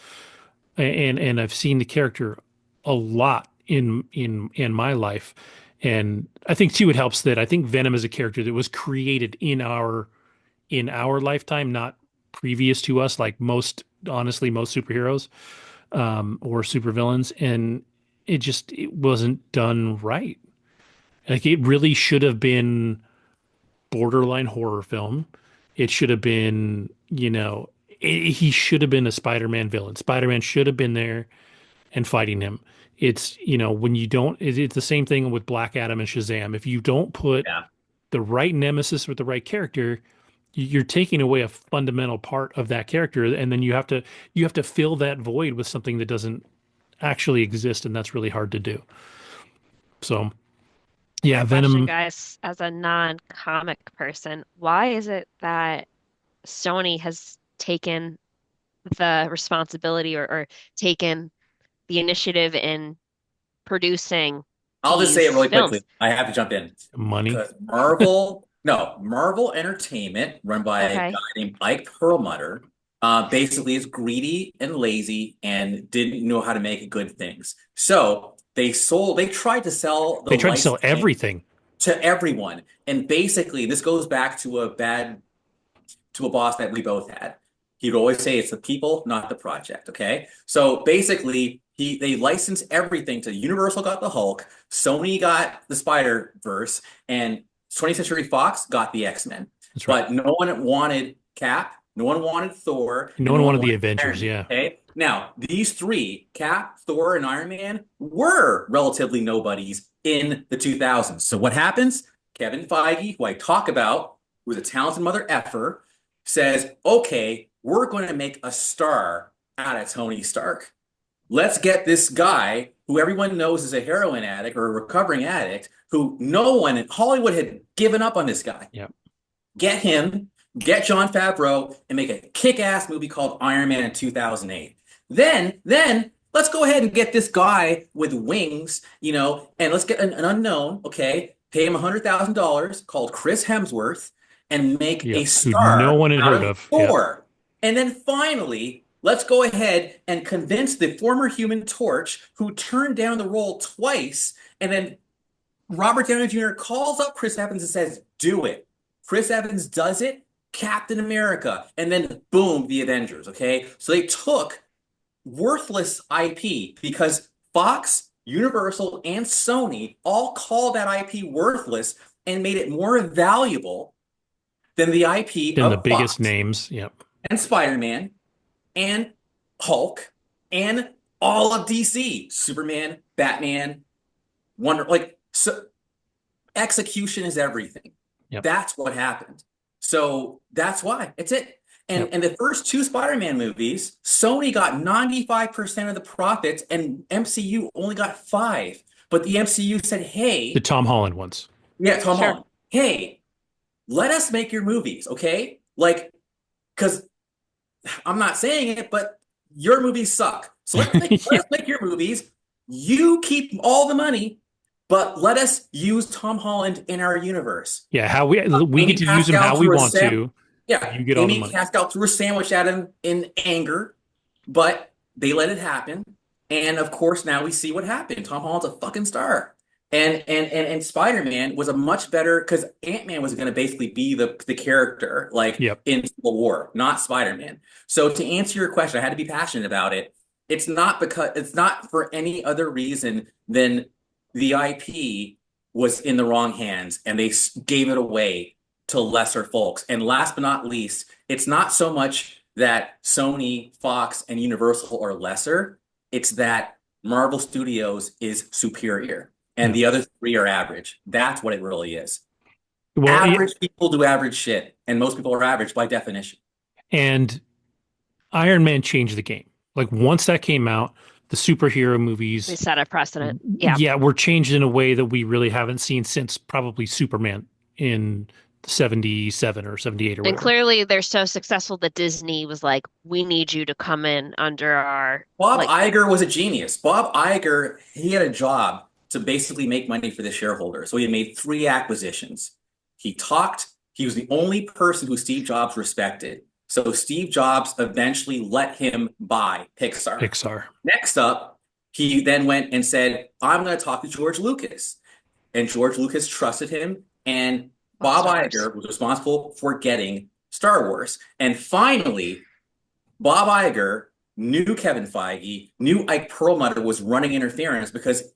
and I've seen the character a lot in my life, and I think too it helps that I think Venom is a character that was created in our lifetime, not previous to us. Like most, honestly, most superheroes or supervillains, and it wasn't done right. Like it really should have been borderline horror film. It should have been, he should have been a Spider-Man villain. Spider-Man should have been there and fighting him. It's, when you don't, it's the same thing with Black Adam and Shazam. If you don't put yeah. the right nemesis with the right character, you're taking away a fundamental part of that character, and then you have to fill that void with something that doesn't actually exist, and that's really hard to do. So, yeah, Quick question, Venom. guys, as a non-comic person, why is it that Sony has taken the responsibility or taken the initiative in producing I'll just say it these really quickly. films? I have to jump in Money. because Marvel Entertainment, run by a guy Okay. named Ike Perlmutter, basically is greedy and lazy and didn't know how to make good things. So they tried to sell the They tried to sell licensing everything. to everyone. And basically, this goes back to a boss that we both had. He'd always say it's the people, not the project. Okay. So basically, they licensed everything to Universal got the Hulk, Sony got the Spider-Verse, and 20th Century Fox got the X-Men. That's right. But no one wanted Cap, no one wanted Thor, No and one no one wanted the wanted Iron Avengers. Man. Yeah. Okay. Now, these three, Cap, Thor, and Iron Man, were relatively nobodies in the 2000s. So what happens? Kevin Feige, who I talk about, who's a talented mother effer, says, okay, we're going to make a star out of Tony Stark. Let's get this guy who everyone knows is a heroin addict or a recovering addict, who no one in Hollywood had given up on this guy. Yeah. Get him, get Jon Favreau, and make a kick-ass movie called Iron Man in 2008. Then let's go ahead and get this guy with wings, and let's get an unknown, okay? Pay him $100,000 called Chris Hemsworth and make a Yep. Who no star one had out heard of of. Yep. Thor. And then finally, let's go ahead and convince the former Human Torch, who turned down the role twice, and then Robert Downey Jr. calls up Chris Evans and says, do it. Chris Evans does it, Captain America, and then boom, the Avengers, okay? So they took worthless IP because Fox, Universal, and Sony all called that IP worthless and made it more valuable than the IP Then the of biggest Fox names. Yep. and Spider-Man and Hulk and all of DC, Superman, Batman, Wonder, like, so execution is everything. Yep. That's what happened. So that's why. It's it. And Yep. and the first two Spider-Man movies, Sony got 95% of the profits and MCU only got 5. But the MCU said, hey, The Tom Holland ones. yeah, Tom Sure. Holland, hey, let us make your movies, okay? Like, because I'm not saying it, but your movies suck. So let us make your movies. You keep all the money, but let us use Tom Holland in our universe. Yeah, how we Amy get to use him Pascal how we threw a want to. Yeah, You get all the Amy money. Pascal threw a sandwich at him in anger, but they let it happen. And of course, now we see what happened. Tom Holland's a fucking star. And Spider-Man was a much better because Ant-Man was going to basically be the character like Yep. in Civil War, not Spider-Man. So to answer your question, I had to be passionate about it. It's not for any other reason than the IP was in the wrong hands and they gave it away to lesser folks. And last but not least, it's not so much that Sony, Fox, and Universal are lesser. It's that Marvel Studios is superior and Yeah. the other three are average. That's what it really is. Well, Average people do average shit, and most people are average by definition. and Iron Man changed the game. Like once that came out, the superhero They movies, set a precedent. Yeah. yeah, were changed in a way that we really haven't seen since probably Superman in 77 or 78 or And whatever. clearly they're so successful that Disney was like, we need you to come in under our Bob like Iger was a genius. Bob Iger, he had a job to basically make money for the shareholders. So he made 3 acquisitions. He talked, he was the only person who Steve Jobs respected. So Steve Jobs eventually let him buy Pixar. Pixar. Next up, he then went and said, I'm going to talk to George Lucas. And George Lucas trusted him. And Bob Star Wars. Iger was responsible for getting Star Wars. And finally, Bob Iger knew Kevin Feige, knew Ike Perlmutter was running interference because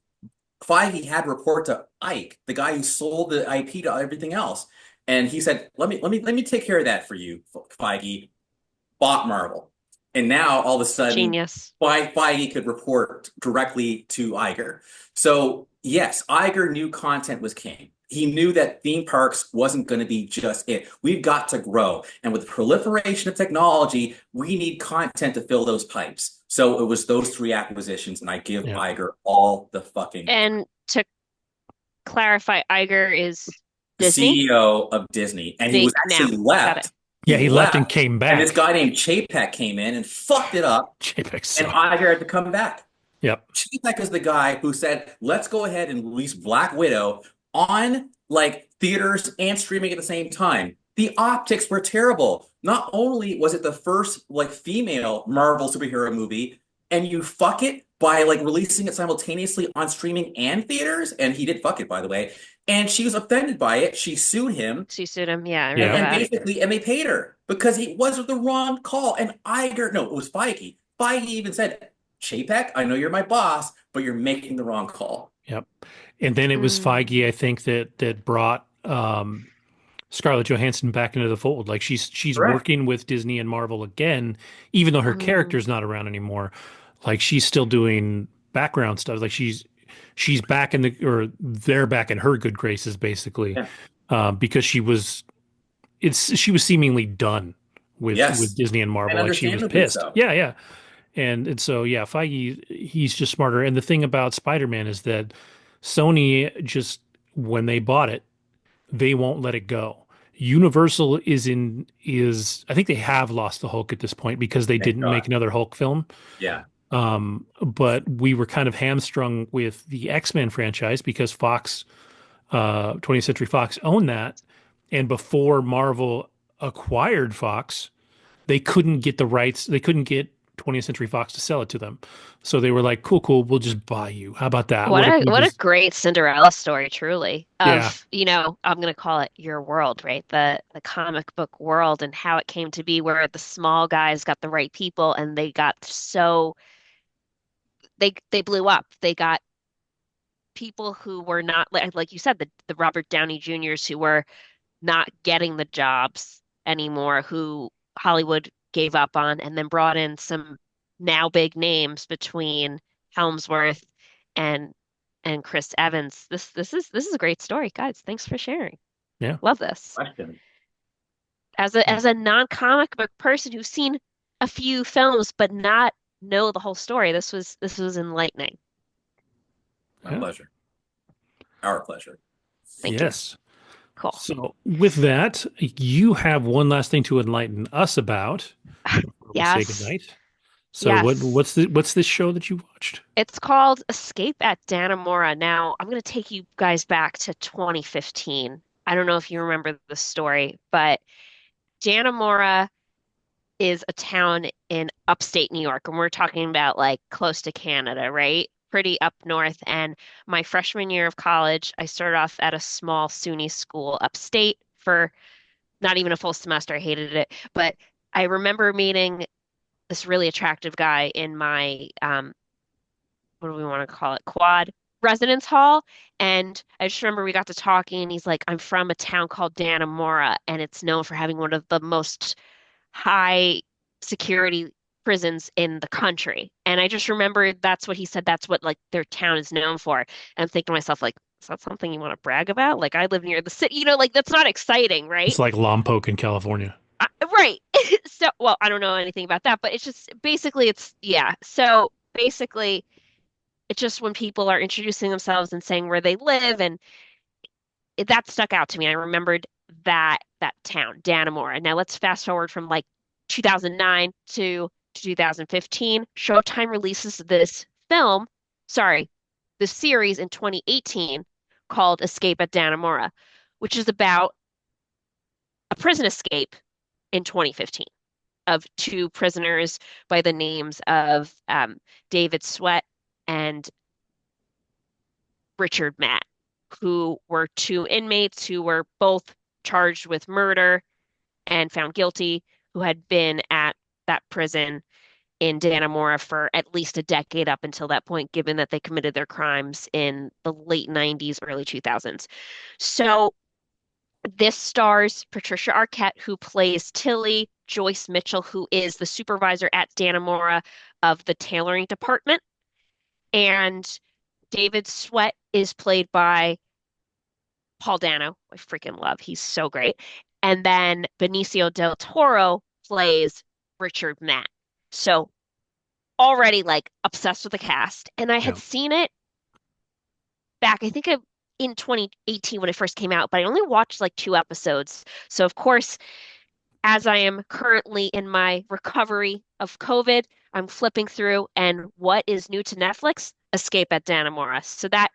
Feige had report to Ike, the guy who sold the IP to everything else. And he said, let me take care of that for you, Feige. Bought Marvel. And now all of a sudden, Genius. Feige could report directly to Iger. So yes, Iger knew content was king. He knew that theme parks wasn't going to be just it. We've got to grow. And with the proliferation of technology, we need content to fill those pipes. So it was those 3 acquisitions, and I give Iger all the fucking And to clarify, Iger is the Disney? CEO of Disney. And he was actually left. Yeah, he left and came back. And this guy named Chapek came in and fucked it up. Chapek And Iger had to come back. Yep. Chapek is the guy who said, let's go ahead and release Black Widow on like theaters and streaming at the same time. The optics were terrible. Not only was it the first like female Marvel superhero movie, and you fuck it by like releasing it simultaneously on streaming and theaters, and he did fuck it, by the way. And she was offended by it. She sued him. She sued him. Yeah, I And, remember and that. basically, and they paid her because it was the wrong call. And Iger, no, it was Feige. Feige even said, Chapek, I know you're my boss, but you're making the wrong call. Yep. And then it was Feige, I think, that brought Scarlett Johansson back into the fold. Like she's Correct. working with Disney and Marvel again, even though her character's not around anymore. Like she's still doing background stuff. Like she's back in they're back in her good graces, basically, because she was seemingly done with Disney and Marvel. And like she was understandably pissed. so. Yeah. And so, yeah, Feige, he's just smarter. And the thing about Spider-Man is that Sony just, when they bought it, they won't let it go. Universal I think they have lost the Hulk at this point because they didn't make another Hulk film. Yeah. But we were kind of hamstrung with the X-Men franchise because Fox, 20th Century Fox owned that. And before Marvel acquired Fox, they couldn't get the rights. They couldn't get 20th Century Fox to sell it to them. So they were like, cool, cool, we'll just buy you. How about that? What What if a we what a just, great Cinderella story, truly, yeah, of, I'm gonna call it your world, right? The comic book world and how it came to be where the small guys got the right people and they got so they blew up. They got people who were not like you said, the Robert Downey Jr.'s who were not getting the jobs anymore, who Hollywood gave up on, and then brought in some now big names between Helmsworth and Chris Evans. This is a great story, guys. Thanks for sharing. yeah. Love this. Question. As a non-comic book person who's seen a few films but not know the whole story, this was enlightening. My Yeah. pleasure. Our pleasure. Thank you. Yes. Cool. So with that, you have one last thing to enlighten us about before we say Yes. goodnight. So Yes. what's this show that you watched? It's called Escape at Dannemora. Now, I'm going to take you guys back to 2015. I don't know if you remember the story, but Dannemora is a town in upstate New York, and we're talking about like close to Canada, right? Pretty up north. And my freshman year of college, I started off at a small SUNY school upstate for not even a full semester. I hated it. But I remember meeting this really attractive guy in my what do we want to call it? Quad residence hall. And I just remember we got to talking, and he's like, I'm from a town called Dannemora, and it's known for having one of the most high security prisons in the country. And I just remember that's what he said. That's what like their town is known for. And I'm thinking to myself, like, is that something you want to brag about? Like, I live near the city, like that's not exciting, right? It's like Lompoc in California. Right. So, well, I don't know anything about that, but it's just basically yeah. So basically, it's just when people are introducing themselves and saying where they live, and that stuck out to me. I remembered that town, Dannemora. Now let's fast forward from like 2009 to 2015. Showtime releases this film, sorry, the series in 2018 called Escape at Dannemora, which is about a prison escape in 2015 of two prisoners by the names of David Sweat and Richard Matt, who were two inmates who were both charged with murder and found guilty, who had been at that prison in Dannemora for at least a decade up until that point, given that they committed their crimes in the late 90s, early 2000s. So this stars Patricia Arquette, who plays Tilly, Joyce Mitchell, who is the supervisor at Dannemora of the tailoring department, and David Sweat is played by Paul Dano. I freaking love. He's so great. And then Benicio del Toro plays Richard Matt. So already like obsessed with the cast. And I had Yeah. seen it back, I think in 2018 when it first came out, but I only watched like two episodes. So of course, as I am currently in my recovery of COVID, I'm flipping through, and what is new to Netflix? Escape at Dannemora. So that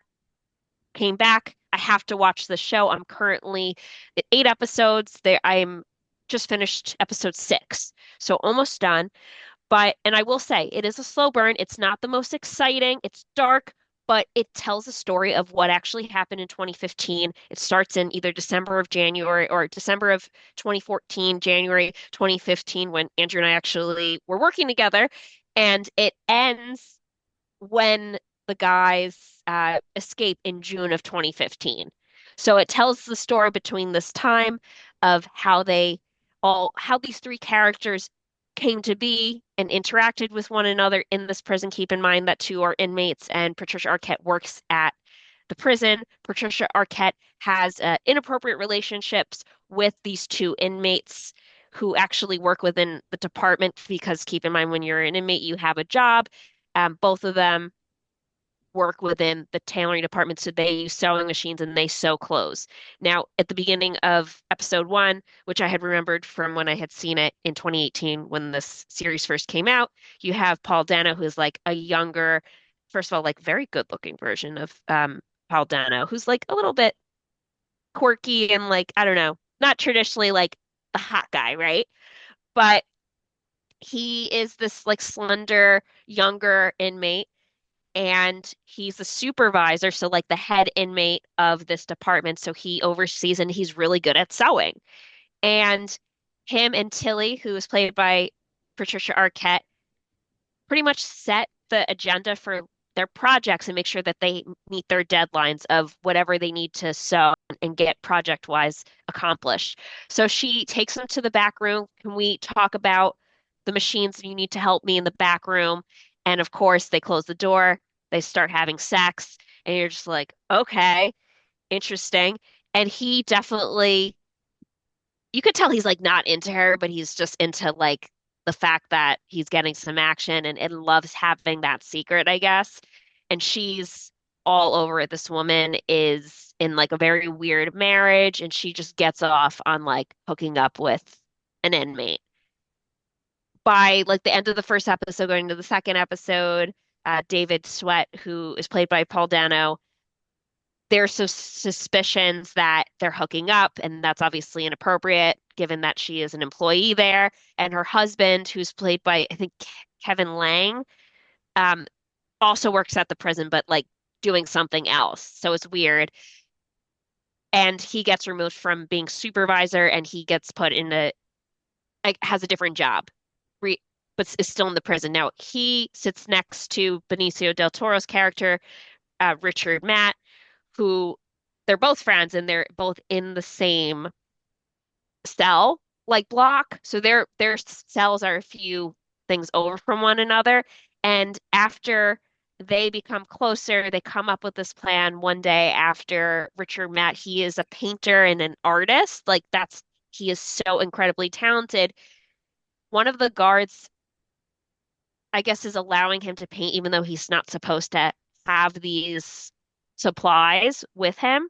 came back. I have to watch the show. I'm currently at 8 episodes. There, I'm just finished episode 6, so almost done. But, and I will say, it is a slow burn. It's not the most exciting. It's dark, but it tells a story of what actually happened in 2015. It starts in either December of January or December of 2014, January 2015, when Andrew and I actually were working together. And it ends when the guys escape in June of 2015. So it tells the story between this time of how these three characters came to be and interacted with one another in this prison. Keep in mind that two are inmates, and Patricia Arquette works at the prison. Patricia Arquette has inappropriate relationships with these two inmates who actually work within the department, because keep in mind when you're an inmate, you have a job. Both of them work within the tailoring department, so they use sewing machines and they sew clothes. Now, at the beginning of episode 1, which I had remembered from when I had seen it in 2018 when this series first came out, you have Paul Dano, who's like a younger, first of all, like very good looking version of Paul Dano, who's like a little bit quirky and like, I don't know, not traditionally like the hot guy, right? But He is this like slender, younger inmate, and he's the supervisor, so like the head inmate of this department. So he oversees and he's really good at sewing. And him and Tilly, who is played by Patricia Arquette, pretty much set the agenda for their projects and make sure that they meet their deadlines of whatever they need to sew and get project wise accomplished. So she takes them to the back room. Can we talk about the machines you need to help me in the back room? And of course, they close the door, they start having sex, and you're just like, okay, interesting. And he definitely you could tell he's like not into her, but he's just into like the fact that he's getting some action and loves having that secret, I guess. And she's all over it. This woman is in like a very weird marriage, and she just gets off on like hooking up with an inmate. By like the end of the first episode, going to the second episode, David Sweat, who is played by Paul Dano, there's some suspicions that they're hooking up, and that's obviously inappropriate given that she is an employee there. And her husband, who's played by, I think, Kevin Lang, um, also works at the prison, but like doing something else. So it's weird. And he gets removed from being supervisor and he gets put in like, has a different job, re but is still in the prison. Now, he sits next to Benicio del Toro's character, Richard Matt, who they're both friends and they're both in the same cell like block. So their cells are a few things over from one another. And after they become closer, they come up with this plan one day after Richard Matt. He is a painter and an artist. Like that's he is so incredibly talented. One of the guards, I guess, is allowing him to paint, even though he's not supposed to have these supplies with him.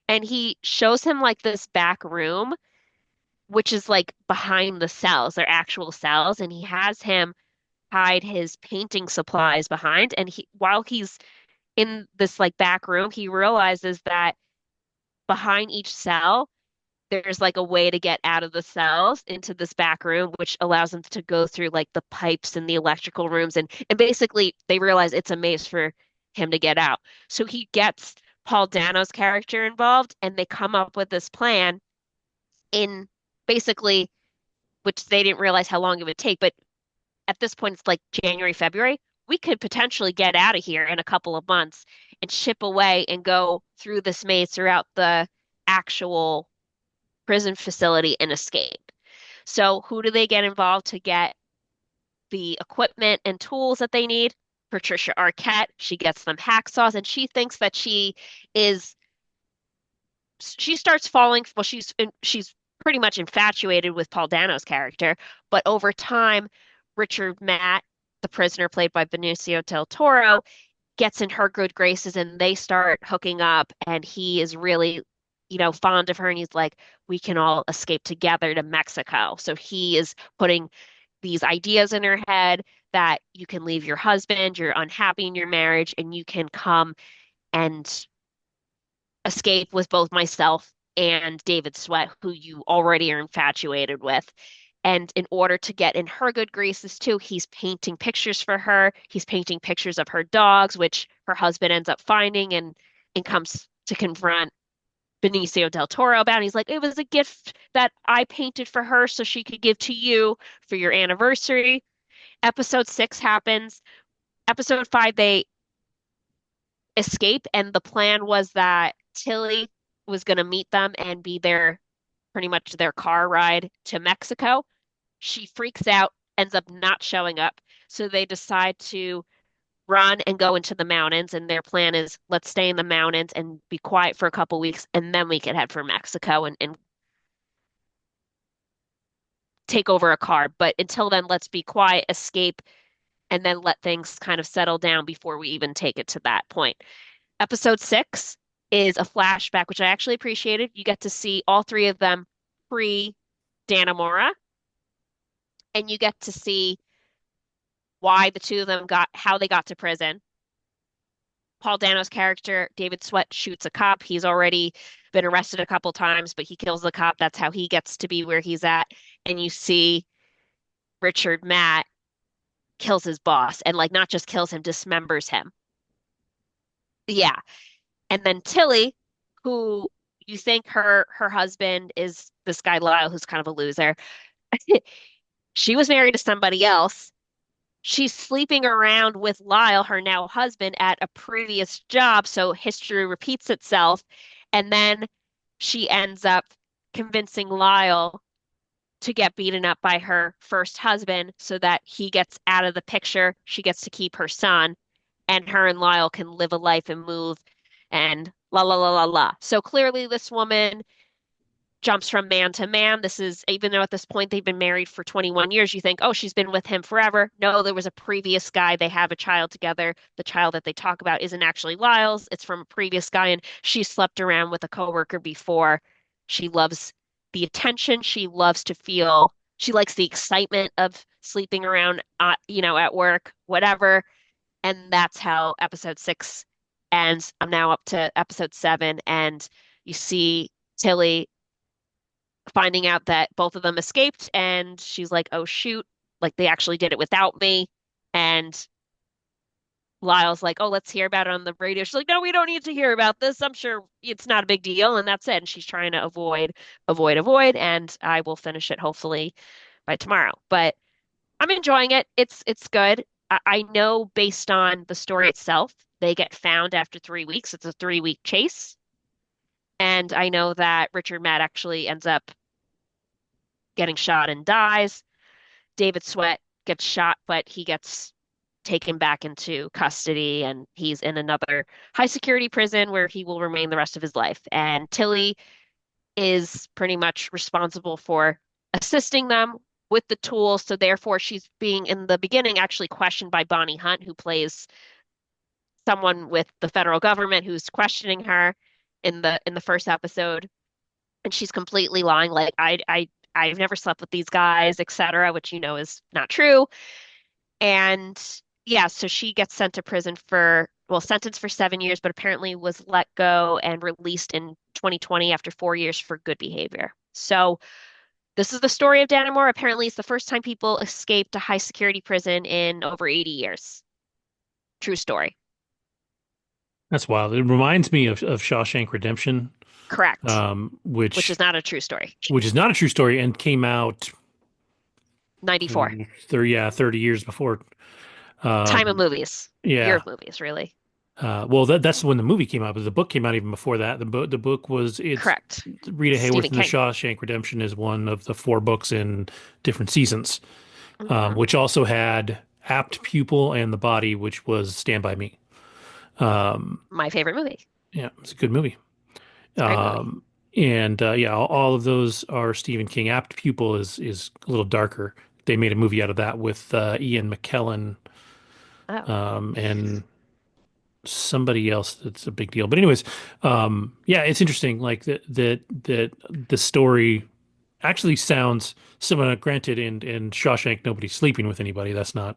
And he shows him like this back room, which is like behind the cells, they're actual cells, and he has him hide his painting supplies behind. And while he's in this like back room, he realizes that behind each cell, there's like a way to get out of the cells into this back room, which allows them to go through like the pipes and the electrical rooms. And basically, they realize it's a maze for him to get out. So he gets Paul Dano's character involved, and they come up with this plan in basically, which they didn't realize how long it would take. But at this point, it's like January, February. We could potentially get out of here in a couple of months and ship away and go through this maze throughout the actual prison facility and escape. So, who do they get involved to get the equipment and tools that they need? Patricia Arquette. She gets them hacksaws, and she thinks that is she starts falling. Well, she's pretty much infatuated with Paul Dano's character, but over time, Richard Matt, the prisoner played by Benicio del Toro, gets in her good graces, and they start hooking up. And he is really, fond of her, and he's like, "We can all escape together to Mexico." So he is putting these ideas in her head that you can leave your husband, you're unhappy in your marriage, and you can come and escape with both myself and David Sweat, who you already are infatuated with. And in order to get in her good graces too, he's painting pictures for her. He's painting pictures of her dogs, which her husband ends up finding and comes to confront Benicio del Toro about. And he's like, it was a gift that I painted for her so she could give to you for your anniversary. Episode 6 happens. Episode 5, they escape, and the plan was that Tilly was going to meet them and be their pretty much their car ride to Mexico. She freaks out, ends up not showing up. So they decide to run and go into the mountains. And their plan is let's stay in the mountains and be quiet for a couple weeks, and then we can head for Mexico and take over a car. But until then, let's be quiet, escape, and then let things kind of settle down before we even take it to that point. Episode 6 is a flashback, which I actually appreciated. You get to see all three of them pre Dannemora, and you get to see why the two of them how they got to prison. Paul Dano's character, David Sweat, shoots a cop. He's already been arrested a couple times, but he kills the cop. That's how he gets to be where he's at. And you see Richard Matt kills his boss and like not just kills him, dismembers him. Yeah. And then Tilly, who you think her husband is this guy Lyle, who's kind of a loser. She was married to somebody else. She's sleeping around with Lyle, her now husband, at a previous job, so history repeats itself. And then she ends up convincing Lyle to get beaten up by her first husband so that he gets out of the picture. She gets to keep her son, and her and Lyle can live a life and move and la la la la la. So clearly, this woman jumps from man to man. This is, even though at this point they've been married for 21 years, you think, oh, she's been with him forever. No, there was a previous guy. They have a child together. The child that they talk about isn't actually Lyle's, it's from a previous guy, and she slept around with a coworker before. She loves the attention. She loves to feel, she likes the excitement of sleeping around, at work, whatever. And that's how episode 6 ends. I'm now up to episode 7, and you see Tilly finding out that both of them escaped, and she's like, "Oh shoot, like they actually did it without me." And Lyle's like, "Oh, let's hear about it on the radio." She's like, "No, we don't need to hear about this. I'm sure it's not a big deal." And that's it. And she's trying to avoid, and I will finish it hopefully by tomorrow. But I'm enjoying it. It's good. I know based on the story itself, they get found after 3 weeks. It's a 3-week chase. And I know that Richard Matt actually ends up getting shot and dies. David Sweat gets shot, but he gets taken back into custody and he's in another high security prison where he will remain the rest of his life. And Tilly is pretty much responsible for assisting them with the tools. So therefore, she's being in the beginning actually questioned by Bonnie Hunt, who plays someone with the federal government who's questioning her in the first episode. And she's completely lying, like I've never slept with these guys, etc., which is not true. And yeah, so she gets sent to prison for, well, sentenced for 7 years, but apparently was let go and released in 2020 after 4 years for good behavior. So this is the story of Dannemora. Apparently, it's the first time people escaped a high security prison in over 80 years. True story. That's wild. It reminds me of Shawshank Redemption, Correct. Which which is not a true story. which is not a true story and came out 94. 30 years before. Time of Um, movies. Year yeah. of movies, really. Well, that's when the movie came out, but the book came out even before that. The book was it's Correct. Rita Hayworth Stephen and the King. Shawshank Redemption is one of the 4 books in different seasons, Hmm. which also had Apt Pupil and The Body, which was Stand By Me. Um, My favorite movie. yeah, it's a good movie. It's a great movie. Um, and yeah, all of those are Stephen King. Apt Pupil is a little darker. They made a movie out of that with Ian McKellen Oh, and somebody else that's a big deal. But anyways, yeah, it's interesting. Like that the story actually sounds similar. Granted, in Shawshank, nobody's sleeping with anybody. That's not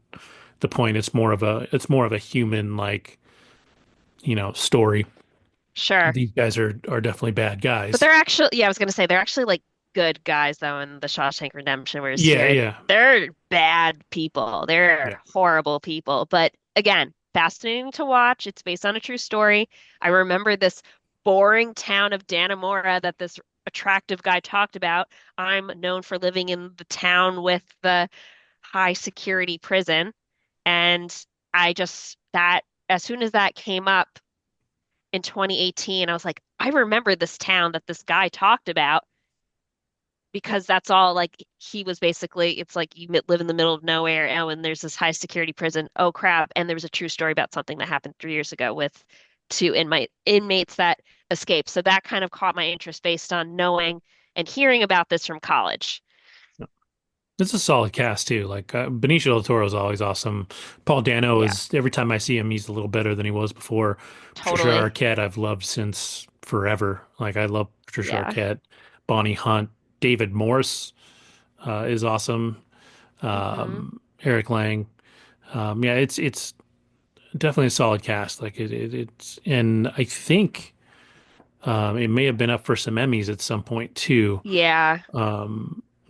the point. It's more of a human like story. sure. These guys are definitely bad But guys. they're actually, yeah, I was gonna say they're actually like good guys though in the Shawshank Redemption, whereas Yeah, here yeah, they're bad people. yeah. They're horrible people. But again, fascinating to watch. It's based on a true story. I remember this boring town of Dannemora that this attractive guy talked about. I'm known for living in the town with the high security prison. And I just that as soon as that came up in 2018, I was like, I remember this town that this guy talked about because that's all like he was basically, it's like you live in the middle of nowhere. Oh, and there's this high security prison. Oh, crap. And there was a true story about something that happened 3 years ago with two inmates that escaped. So that kind of caught my interest based on knowing and hearing about this from college. It's a solid cast too. Like Benicio del Toro is always awesome. Paul Dano Yeah, is every time I see him, he's a little better than he was before. Patricia totally. Arquette, I've loved since forever. Like I love Patricia Yeah. Arquette, Bonnie Hunt, David Morse is awesome. Hmm. Eric Lang. Yeah, it's definitely a solid cast. Like it's and I think it may have been up for some Emmys at some point too. Yeah.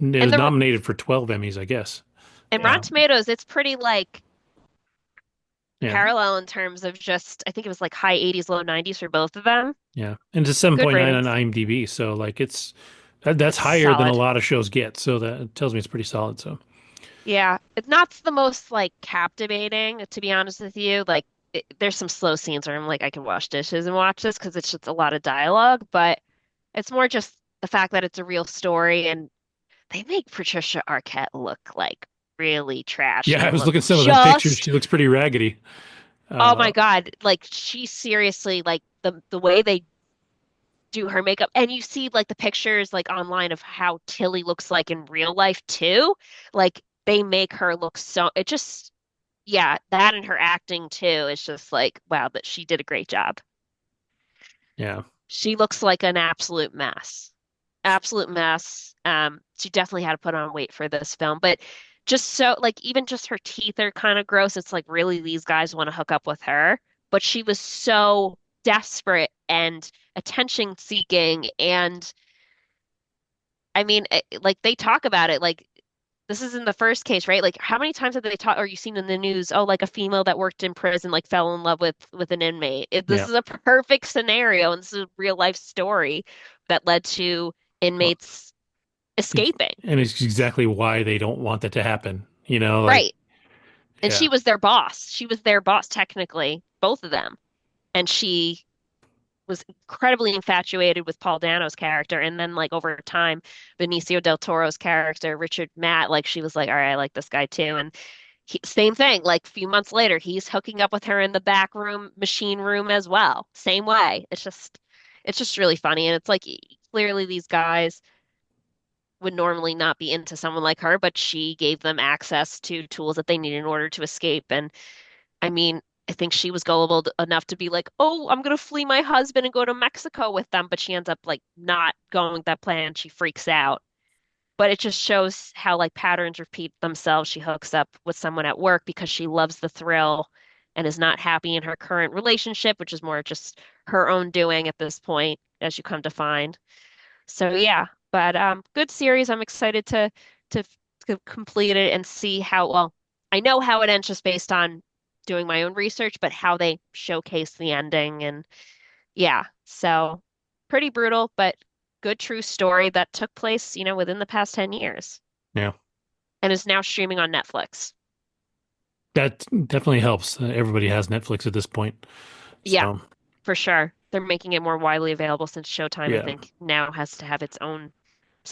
It And was the nominated for 12 Emmys, I guess. And Rotten Yeah. Tomatoes, it's pretty like Yeah. parallel in terms of just, I think it was like high 80s, low 90s for both of them. Yeah. And it's a Good 7.9 on ratings. IMDb. So like that's It's higher than a solid. lot of shows get. So that tells me it's pretty solid. So Yeah, it's not the most like captivating, to be honest with you. Like there's some slow scenes where I'm like, I can wash dishes and watch this because it's just a lot of dialogue, but it's more just the fact that it's a real story and they make Patricia Arquette look like really yeah, trashy I and was look looking at some of them pictures. just, She looks pretty raggedy. oh my Uh, God, like she seriously like the way they do her makeup and you see like the pictures like online of how Tilly looks like in real life too. Like they make her look so it just yeah, that and her acting too is just like wow, that she did a great job. yeah. She looks like an absolute mess. Absolute mess. She definitely had to put on weight for this film, but just so like even just her teeth are kind of gross. It's like really these guys want to hook up with her, but she was so desperate and attention seeking and I mean like they talk about it like this isn't the first case, right? Like how many times have they taught or you seen in the news, oh, like a female that worked in prison like fell in love with an inmate. This Yeah. is a perfect scenario and this is a real life story that led to Well, inmates escaping. and it's exactly why they don't want that to happen. Like, Right. And she yeah. was their boss. She was their boss technically, both of them. And she was incredibly infatuated with Paul Dano's character. And then like over time, Benicio del Toro's character, Richard Matt, like she was like, all right, I like this guy too. And same thing. Like a few months later, he's hooking up with her in the back room, machine room as well. Same way. It's just really funny. And it's like clearly these guys would normally not be into someone like her, but she gave them access to tools that they need in order to escape. And I mean, I think she was gullible enough to be like, "Oh, I'm gonna flee my husband and go to Mexico with them," but she ends up like not going with that plan. She freaks out. But it just shows how like patterns repeat themselves. She hooks up with someone at work because she loves the thrill and is not happy in her current relationship, which is more just her own doing at this point, as you come to find. So yeah, but good series. I'm excited to to complete it and see how well. I know how it ends just based on doing my own research, but how they showcase the ending and yeah, so pretty brutal, but good true story that took place, within the past 10 years Yeah. and is now streaming on Netflix. That definitely helps. Everybody has Netflix at this point. Yeah, So, for sure. They're making it more widely available since Showtime, I yeah. think, now has to have its own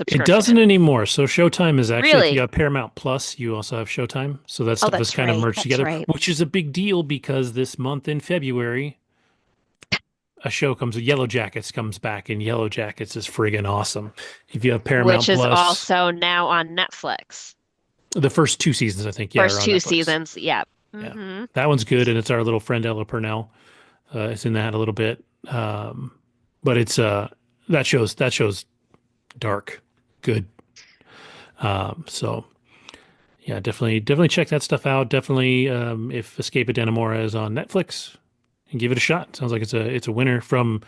It doesn't subscription. anymore. So Showtime is actually, if you Really? have Paramount Plus, you also have Showtime. So that Oh, stuff is that's kind of right. merged That's together, right. which is a big deal because this month in February, a show comes, Yellow Jackets comes back, and Yellow Jackets is friggin' awesome. If you have Which Paramount is Plus, also now on Netflix. the first two seasons, I think, yeah, are First on two Netflix. seasons. Yeah. Yeah, Hmm. that one's good, and it's our little friend Ella Purnell. Is in that a little bit, but it's that show's dark, good. So yeah, definitely check that stuff out. Definitely, if Escape at Dannemora is on Netflix, and give it a shot. Sounds like it's a winner from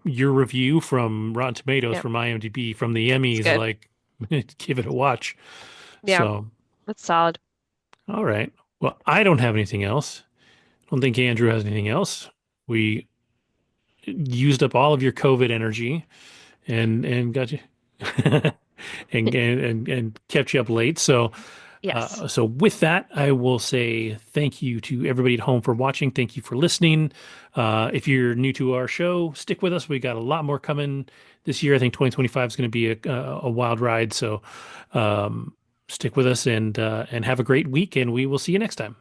your review, from Rotten Tomatoes, Yep. from IMDb, from the It's Emmys. good. Like, give it a watch. Yeah. So, It's solid. all right. Well, I don't have anything else. I don't think Andrew has anything else. We used up all of your COVID energy and got you and kept you up late. So Yes. so with that, I will say thank you to everybody at home for watching. Thank you for listening. If you're new to our show, stick with us. We got a lot more coming this year. I think 2025 is going to be a wild ride. So stick with us and have a great week, and we will see you next time.